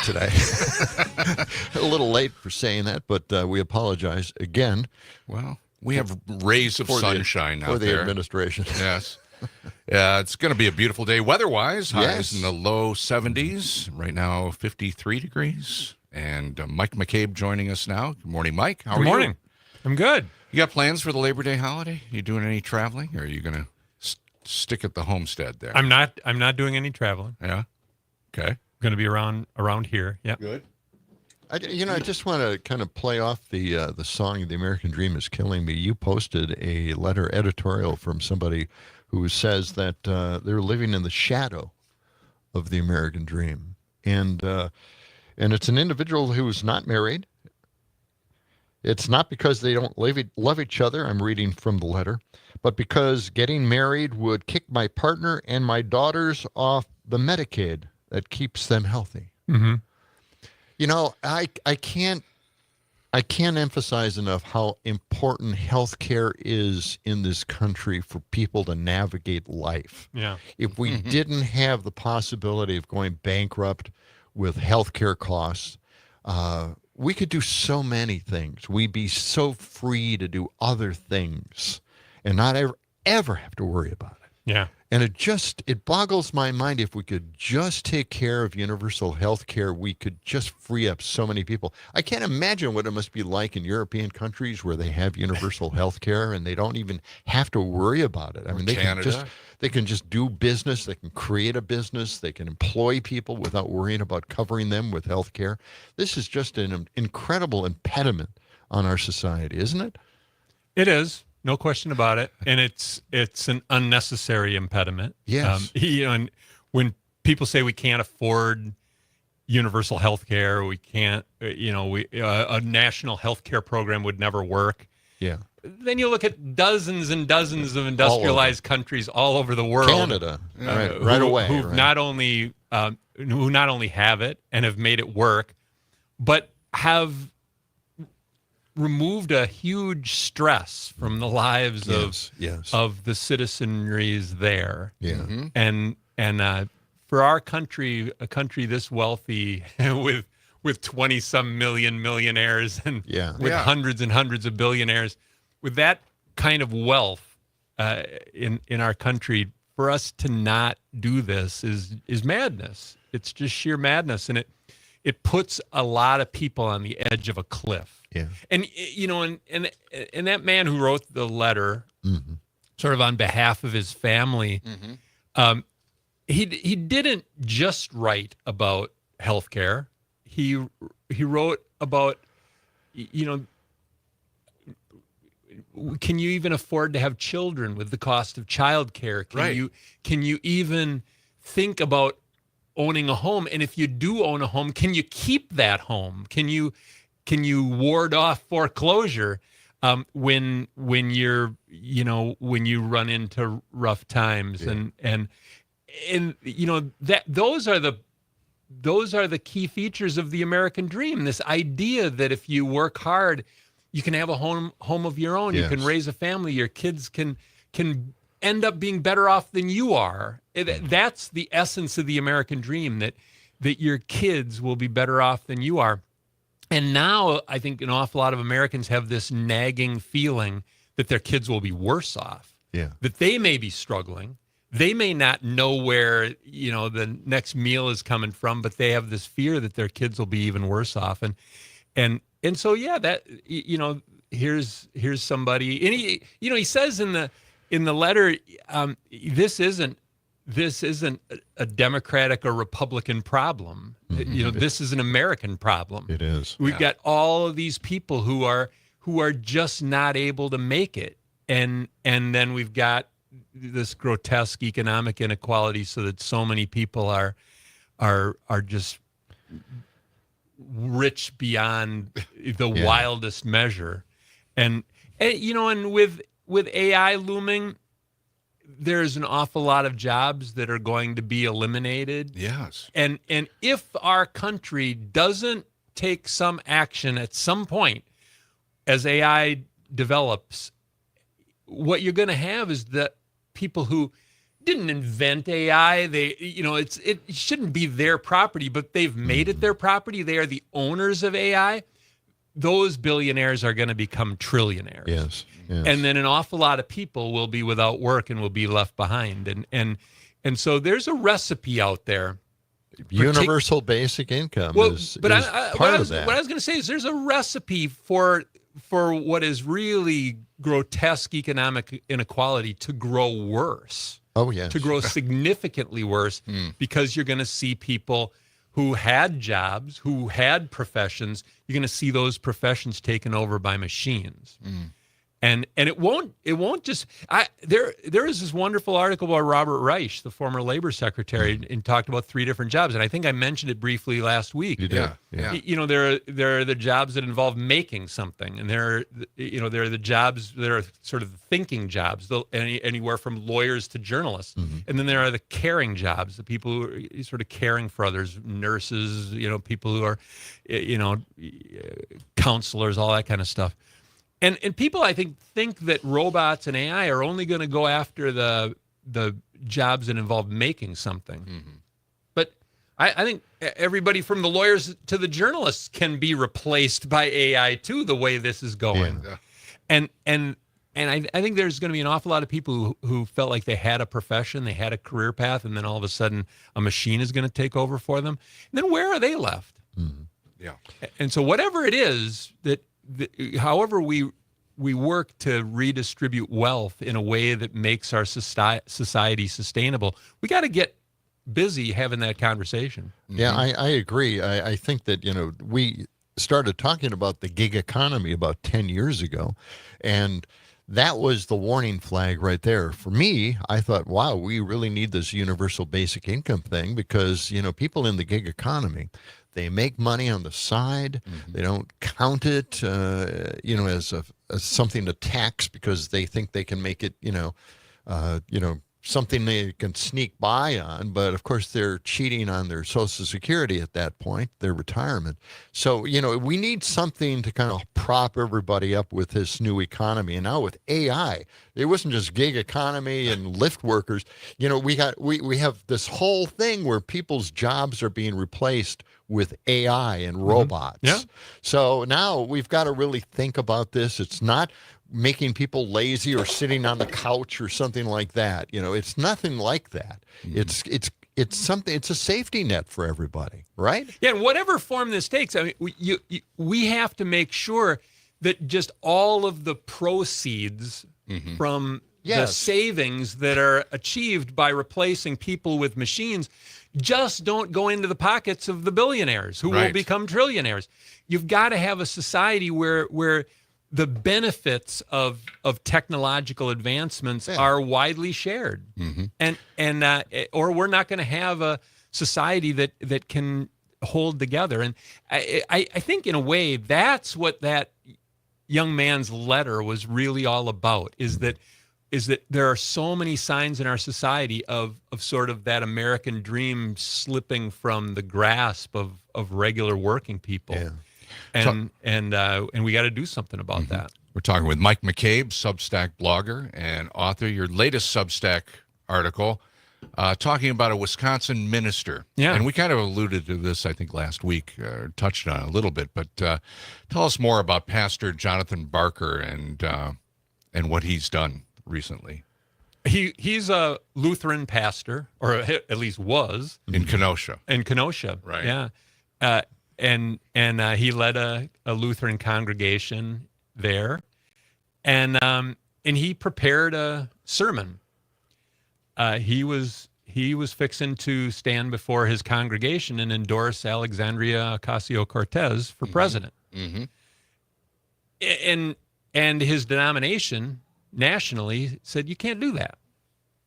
B: today. A little late for saying that, but we apologize again.
C: Well, we have rays of sunshine out
B: for the
C: there.
B: Administration.
C: Yes. Yeah, it's going to be a beautiful day weather-wise. Highs
B: Yes.
C: in the low 70s. Right now, 53 degrees. And Mike McCabe joining us now. Good morning, Mike. How are you?
P: Good morning. I'm good.
C: You got plans for the Labor Day holiday? You doing any traveling, or are you going to stick at the homestead there?
P: I'm not doing any traveling.
C: Yeah. Okay.
P: Going to be around here. Yeah.
C: Good.
B: I just want to kind of play off the song "The American Dream Is Killing Me." You posted a letter editorial from somebody who says that they're living in the shadow of the American dream, and it's an individual who's not married. It's not because they don't love each other, I'm reading from the letter, but because getting married would kick my partner and my daughters off the Medicaid that keeps them healthy.
P: Mm-hmm.
B: You know, I can't emphasize enough how important health care is in this country for people to navigate life.
P: Yeah.
B: If we didn't have the possibility of going bankrupt with health care costs, we could do so many things. We'd be so free to do other things and not ever have to worry about it.
P: Yeah.
B: And it boggles my mind. If we could just take care of universal health care, we could just free up so many people. I can't imagine what it must be like in European countries where they have universal health care and they don't even have to worry about it. I mean, they can just do business. They can create a business. They can employ people without worrying about covering them with health care. This is just an incredible impediment on our society, isn't it?
P: It is. No question about it. And it's an unnecessary impediment.
B: Yes.
P: And when people say we can't afford universal health care, we can't, a national health care program would never work.
B: Yeah.
P: Then you look at dozens and dozens of industrialized countries all over the world.
B: Canada, right away.
P: Who not only have it and have made it work, but have removed a huge stress from the lives of the citizenries there.
B: Yeah.
P: Mm-hmm. And for our country, a country this wealthy with 20-some million millionaires and with hundreds and hundreds of billionaires, with that kind of wealth in our country, for us to not do this is madness. It's just sheer madness, and it puts a lot of people on the edge of a cliff.
B: Yeah.
P: And and that man who wrote the letter, sort of on behalf of his family, he didn't just write about healthcare. He wrote about, can you even afford to have children with the cost of childcare? Can you even think about owning a home? And if you do own a home, can you keep that home? Can you ward off foreclosure when you're when you run into rough times? And that those are the key features of the American dream. This idea that if you work hard, you can have a home of your own.
B: Yes.
P: You can raise a family. Your kids can end up being better off than you are. That's the essence of the American dream, that your kids will be better off than you are. And now I think an awful lot of Americans have this nagging feeling that their kids will be worse off.
B: Yeah. That
P: they may be struggling. They may not know where, the next meal is coming from, but they have this fear that their kids will be even worse off. And so, that, here's somebody, and he says in the letter, this isn't a Democratic or Republican problem. This is an American problem.
B: It is.
P: We've got all of these people who are just not able to make it. And then we've got this grotesque economic inequality, so that so many people are just rich beyond the wildest measure. And with AI looming, there's an awful lot of jobs that are going to be eliminated.
C: Yes.
P: And if our country doesn't take some action at some point as AI develops, what you're going to have is that people who didn't invent AI. They, it shouldn't be their property, but they've made it their property. They are the owners of AI. Those billionaires are going to become trillionaires.
B: Yes.
P: And then an awful lot of people will be without work and will be left behind. And so there's a recipe out there.
B: Universal basic income is part of that.
P: What I was going to say is there's a recipe for what is really grotesque economic inequality to grow worse.
B: Oh, yes.
P: To grow significantly worse because you're going to see people who had jobs, who had professions, you're going to see those professions taken over by machines. And it won't just there is this wonderful article by Robert Reich, the former labor secretary, and talked about 3 different jobs. And I think I mentioned it briefly last week.
B: You did.
P: Yeah. There are the jobs that involve making something, and there are the jobs that are sort of thinking jobs, anywhere from lawyers to journalists. And then there are the caring jobs, the people who are sort of caring for others, nurses, people who are, counselors, all that kind of stuff. And people, I think that robots and AI are only going to go after the jobs that involve making something. But I think everybody from the lawyers to the journalists can be replaced by AI too, the way this is going. Yeah. And I think there's going to be an awful lot of people who felt like they had a profession, they had a career path, and then all of a sudden a machine is going to take over for them. And then where are they left?
C: Yeah.
P: And so whatever it is however we work to redistribute wealth in a way that makes our society sustainable, we got to get busy having that conversation.
B: Yeah, I agree. I think that, we started talking about the gig economy about 10 years ago, and that was the warning flag right there. For me, I thought, wow, we really need this universal basic income thing because, people in the gig economy, they make money on the side. They don't count it, as something to tax because they think they can make it, something they can sneak by on. But of course, they're cheating on their Social Security at that point, their retirement. So, we need something to kind of prop everybody up with this new economy. And now with AI, it wasn't just gig economy and lift workers. We have this whole thing where people's jobs are being replaced with AI and robots.
P: Yeah.
B: So now we've got to really think about this. It's not making people lazy or sitting on the couch or something like that. It's nothing like that. It's something. It's a safety net for everybody, right?
P: Yeah, in whatever form this takes. I mean, we have to make sure that just all of the proceeds from the savings that are achieved by replacing people with machines just don't go into the pockets of the billionaires who will become trillionaires. You've got to have a society where the benefits of technological advancements are widely shared, or we're not going to have a society that can hold together. And I think in a way that's what that young man's letter was really all about. Is that there are so many signs in our society of sort of that American dream slipping from the grasp of regular working people.
B: Yeah.
P: And we got to do something about that.
C: We're talking with Mike McCabe, Substack blogger and author. Your latest Substack article talking about a Wisconsin minister.
P: Yeah.
C: And we kind of alluded to this, I think, last week, touched on it a little bit. But tell us more about Pastor Jonathan Barker and what he's done recently.
P: He's a Lutheran pastor, or at least was.
C: In Kenosha.
P: Right. Yeah. And he led a Lutheran congregation there. And he prepared a sermon. He was fixing to stand before his congregation and endorse Alexandria Ocasio-Cortez for president. And his denomination nationally said, you can't do that.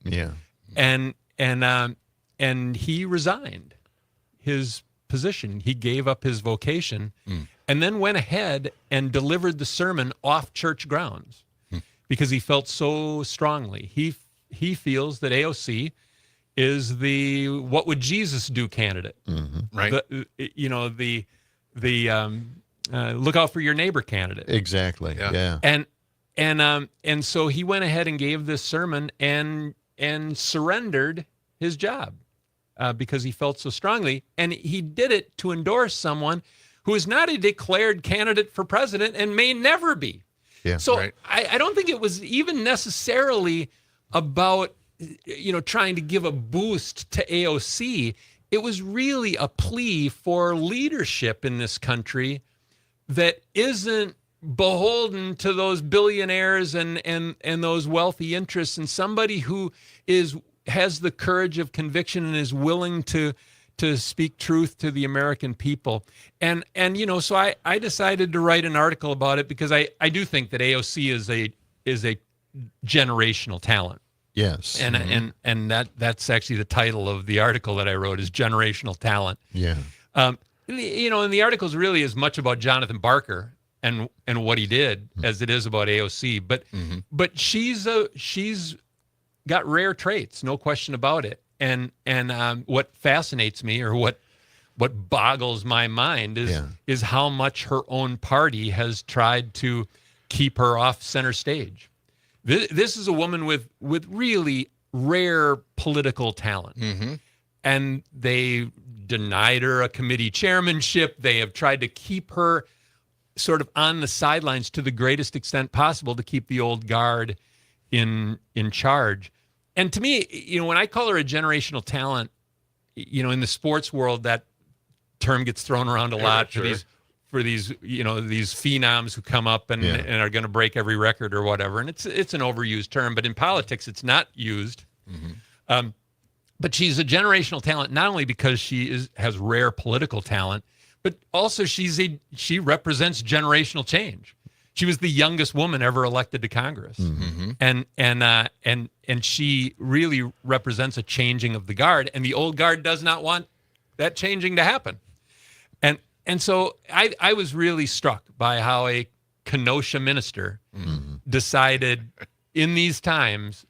B: Yeah.
P: And he resigned his position. He gave up his vocation and then went ahead and delivered the sermon off church grounds because he felt so strongly. He feels that AOC is the what would Jesus do candidate.
C: Right.
P: The look out for your neighbor candidate.
B: Exactly. Yeah.
P: And so he went ahead and gave this sermon, and and surrendered his job because he felt so strongly. And he did it to endorse someone who is not a declared candidate for president and may never be.
B: Yeah,
P: so
C: right.
P: I don't think it was even necessarily about, trying to give a boost to AOC. It was really a plea for leadership in this country that isn't beholden to those billionaires and those wealthy interests, and somebody who has the courage of conviction and is willing to speak truth to the American people. And so I decided to write an article about it because I do think that AOC is a generational talent.
B: Yes.
P: And that's actually the title of the article that I wrote, is Generational Talent.
B: Yeah.
P: And the article is really as much about Jonathan Barker and what he did as it is about AOC. But she's got rare traits, no question about it. And what fascinates me, or what boggles my mind, is how much her own party has tried to keep her off center stage. This is a woman with really rare political talent. And they denied her a committee chairmanship. They have tried to keep her sort of on the sidelines to the greatest extent possible to keep the old guard in charge. And to me, when I call her a generational talent, in the sports world, that term gets thrown around a lot for these phenoms who come up and are going to break every record or whatever. And it's an overused term, but in politics, it's not used. But she's a generational talent, not only because she has rare political talent, but also she represents generational change. She was the youngest woman ever elected to Congress, and she really represents a changing of the guard. And the old guard does not want that changing to happen. And so I was really struck by how a Kenosha minister decided in these times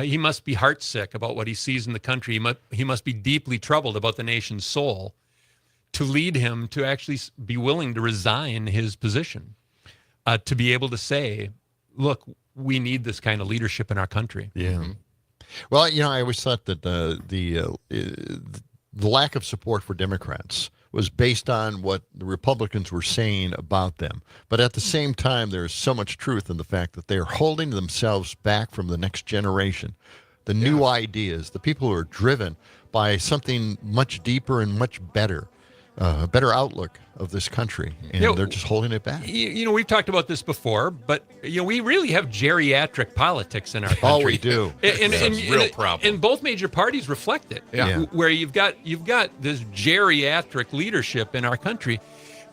P: he must be heartsick about what he sees in the country. He must be deeply troubled about the nation's soul, to lead him to actually be willing to resign his position, to be able to say, look, we need this kind of leadership in our country.
B: Yeah. Well, I always thought that the lack of support for Democrats was based on what the Republicans were saying about them. But at the same time, there's so much truth in the fact that they're holding themselves back from the next generation, the new ideas, the people who are driven by something much deeper and much better. A better outlook of this country, and they're just holding it back.
P: We've talked about this before, but we really have geriatric politics in our country.
B: Oh, we do.
P: And
C: It's a real problem.
P: And both major parties reflect it. Where you've got this geriatric leadership in our country,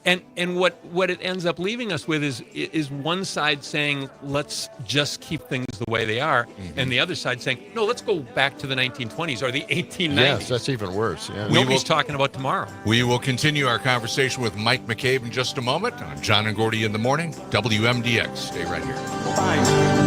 P: and what it ends up leaving us with is one side saying, let's just keep things the way they are, and the other side saying, no, let's go back to the 1920s or the 1890s.
B: Yes, that's even worse. Yeah.
P: Nobody's talking about tomorrow.
C: We will continue our conversation with Mike McCabe in just a moment on John and Gordy in the Morning, WMDX. Stay right here.
K: Bye.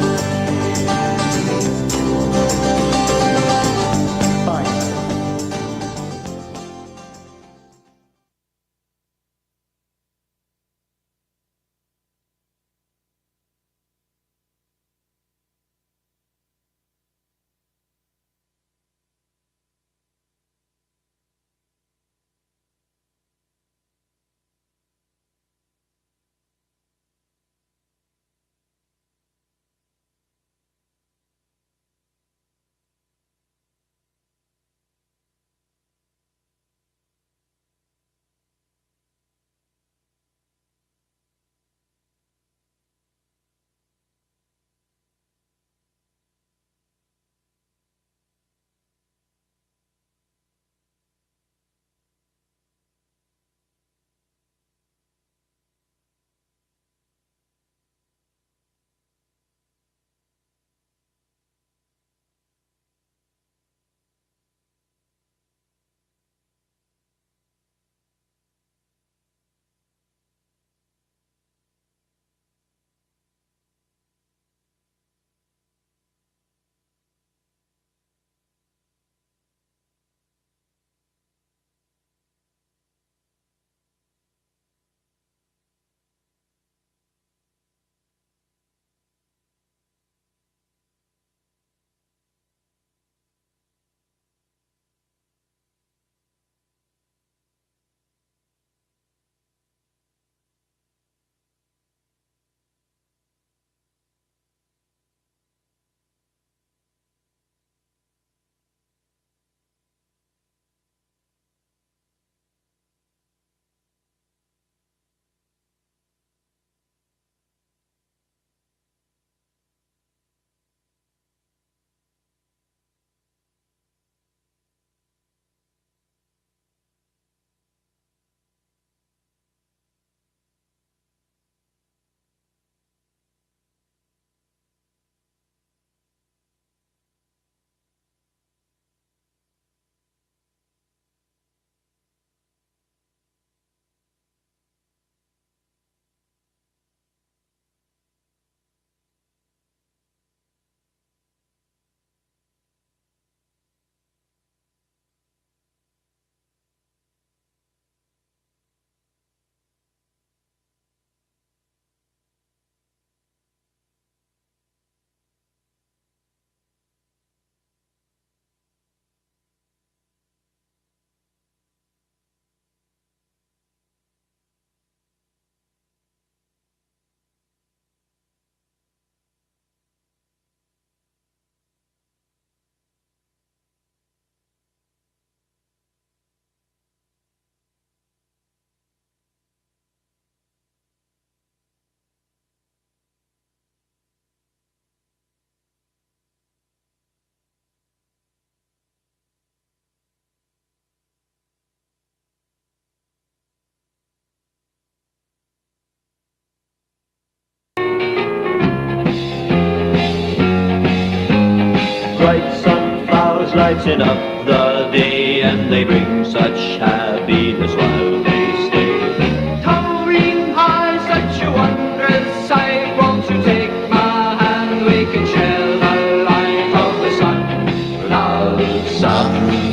Q: brighten up the day, and they bring such happiness while they stay. Towering high, such a wondrous sight. Won't you take my hand? We can share the light of the sun. Love,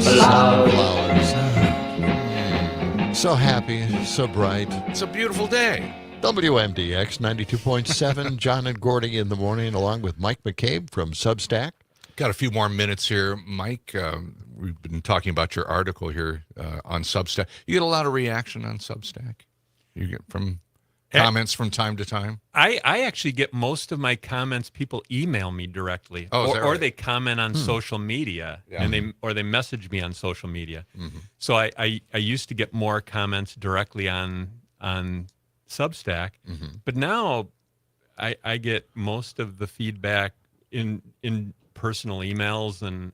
Q: sunflowers.
B: So happy, so bright.
C: It's a beautiful day.
B: WMDX 92.7, John and Gordy in the morning, along with Mike McCabe from Substack.
C: Got a few more minutes here, Mike. We've been talking about your article here on Substack. You get a lot of reaction on Substack. You get from comments from time to time.
P: I actually get most of my comments. People email me directly, or they comment on social media, and they message me on social media. So I used to get more comments directly on Substack, but now I get most of the feedback in personal emails and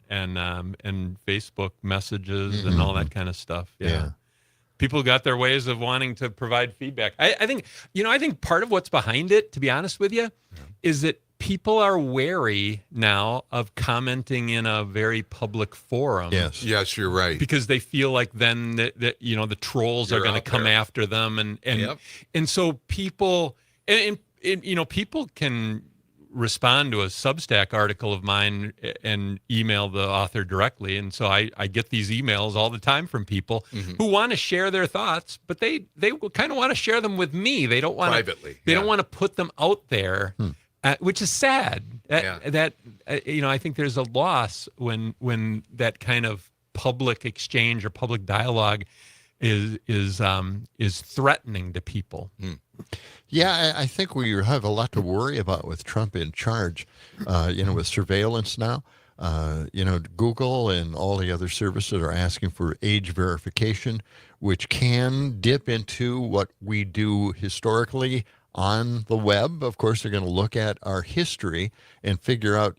P: Facebook messages and all that kind of stuff. Yeah. People got their ways of wanting to provide feedback. I think part of what's behind it, to be honest with you, is that people are wary now of commenting in a very public forum.
C: Yes, you're right.
P: Because they feel like then that the trolls are going to come after them, and so people and people can respond to a Substack article of mine and email the author directly, and so I get these emails all the time from people who want to share their thoughts, but they kind of want to share them with me. They don't want
C: privately.
P: They don't want to put them out there. Which is sad. That I think there's a loss when that kind of public exchange or public dialogue is threatening to people.
B: Yeah, I think we have a lot to worry about with Trump in charge. With surveillance now, Google and all the other services are asking for age verification, which can dip into what we do historically on the web. Of course, they're going to look at our history and figure out,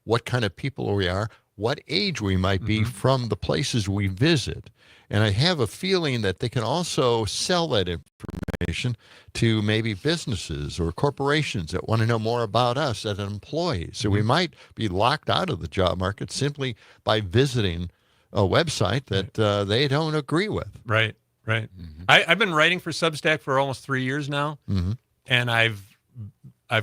B: what kind of people we are, what age we might be from the places we visit. And I have a feeling that they can also sell that information to maybe businesses or corporations that want to know more about us as an employee. So we might be locked out of the job market simply by visiting a website that they don't agree with.
P: Right. I've been writing for Substack for almost 3 years now. And I've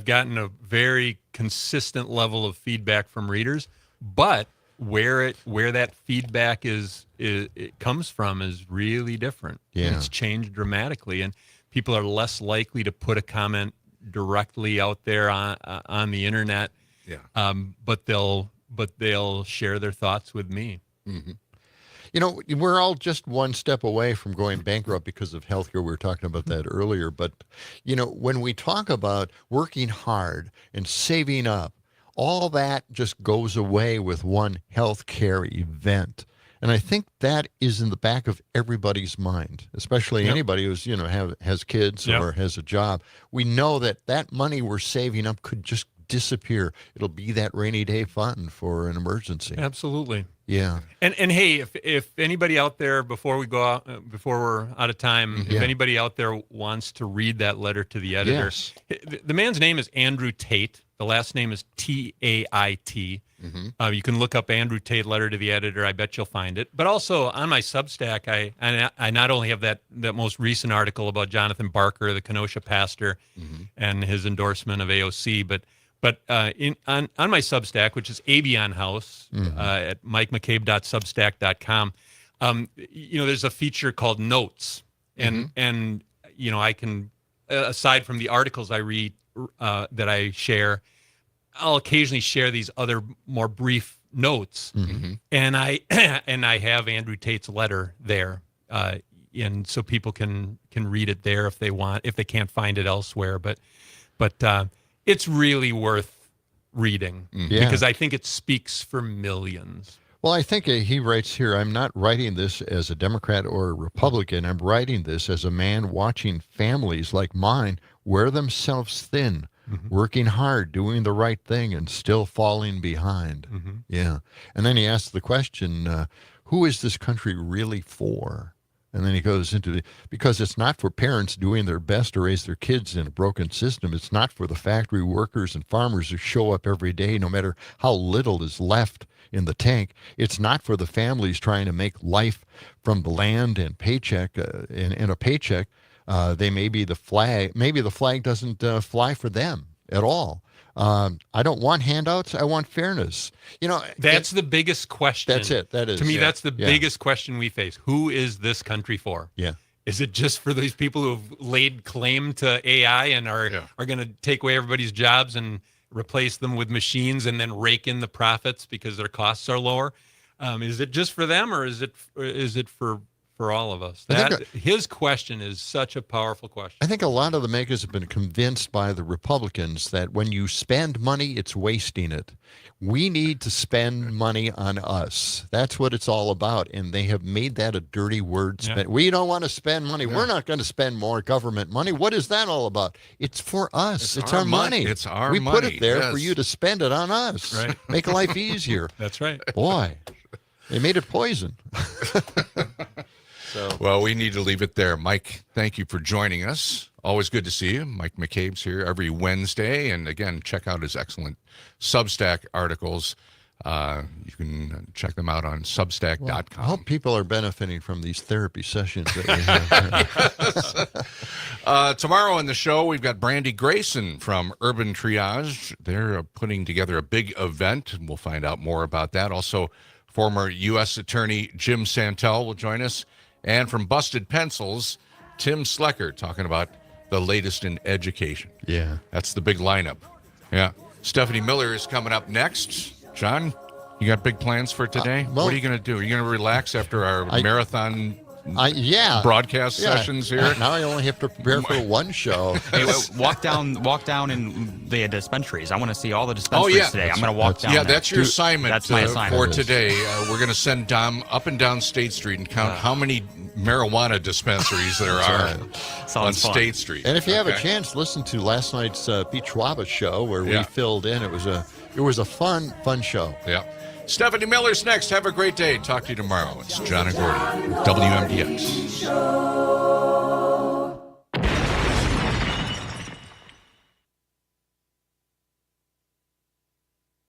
P: gotten a very consistent level of feedback from readers, but where that feedback it comes from is really different.
B: Yeah.
P: It's changed dramatically, and people are less likely to put a comment directly out there on the internet. But they'll share their thoughts with me.
B: We're all just one step away from going bankrupt because of healthcare. We were talking about that earlier. But, when we talk about working hard and saving up, all that just goes away with one healthcare event. And I think that is in the back of everybody's mind, especially anybody who's, has kids or has a job. We know that money we're saving up could just disappear. It'll be that rainy day fund for an emergency.
P: Absolutely.
B: Yeah.
P: And hey, if anybody out there, before we're out of time, if anybody out there wants to read that letter to the editor, the man's name is Andrew Tate. The last name is Tait. You can look up Andrew Tate letter to the editor. I bet you'll find it. But also on my Substack, I not only have that most recent article about Jonathan Barker, the Kenosha pastor, and his endorsement of AOC, but on my Substack, which is Avion House at mikemccabe.substack.com, there's a feature called Notes, and I can, aside from the articles I read that I share, I'll occasionally share these other more brief notes, and I have Andrew Tate's letter there, and so people can read it there if they want, if they can't find it elsewhere, but it's really worth reading because I think it speaks for millions.
B: Well, I think he writes here, I'm not writing this as a Democrat or a Republican. I'm writing this as a man watching families like mine wear themselves thin, working hard, doing the right thing, and still falling behind. Yeah. And then he asks the question, who is this country really for? And then he goes into because it's not for parents doing their best to raise their kids in a broken system. It's not for the factory workers and farmers who show up every day, no matter how little is left in the tank. It's not for the families trying to make life from the land and paycheck in a paycheck. They may be the flag. Maybe the flag doesn't fly for them at all. I don't want handouts. I want fairness.
P: That's the biggest question.
B: That's it. That is.
P: To me, that's the biggest question we face. Who is this country for?
B: Yeah.
P: Is it just for these people who have laid claim to AI and are going to take away everybody's jobs and replace them with machines and then rake in the profits because their costs are lower? Is it just for them, or is it for all of us? His question is such a powerful question.
B: I think a lot of the makers have been convinced by the Republicans that when you spend money, it's wasting it. We need to spend money on us. That's what it's all about. And they have made that a dirty word. We don't want to spend money. We're not going to spend more government money. What is that all about? It's for us. It's our money.
C: It's our
B: money. We put it there for
C: yes.
B: you to spend it on us.
P: Right.
B: Make life easier.
P: That's right.
B: Boy, they made it poison.
C: Well, we need to leave it there. Mike, thank you for joining us. Always good to see you. Mike McCabe's here every Wednesday. And again, check out his excellent Substack articles. You can check them out on substack.com.
B: Well, I hope people are benefiting from these therapy sessions that we have.
C: Tomorrow on the show, we've got Brandy Grayson from Urban Triage. They're putting together a big event, and we'll find out more about that. Also, former U.S. Attorney Jim Santel will join us. And from Busted Pencils, Tim Slecker talking about the latest in education.
B: Yeah.
C: That's the big lineup. Yeah. Stephanie Miller is coming up next. John, you got big plans for today? What are you going to do? Are you going to relax after our marathon broadcast sessions here?
B: Now I only have to prepare for one show.
D: Hey, walk down in the dispensaries. I want to see all the dispensaries today. I'm going to walk down.
C: Yeah,
D: there.
C: that's your assignment.
D: That's my assignment
C: for today. We're going to send Dom up and down State Street and count how many marijuana dispensaries there are on State Street.
B: And if you have a chance, listen to last night's Beach Waba show where we filled in. It was a fun show.
C: Yeah. Stephanie Miller's next. Have a great day. Talk to you tomorrow. It's John and Gordy, WMDX.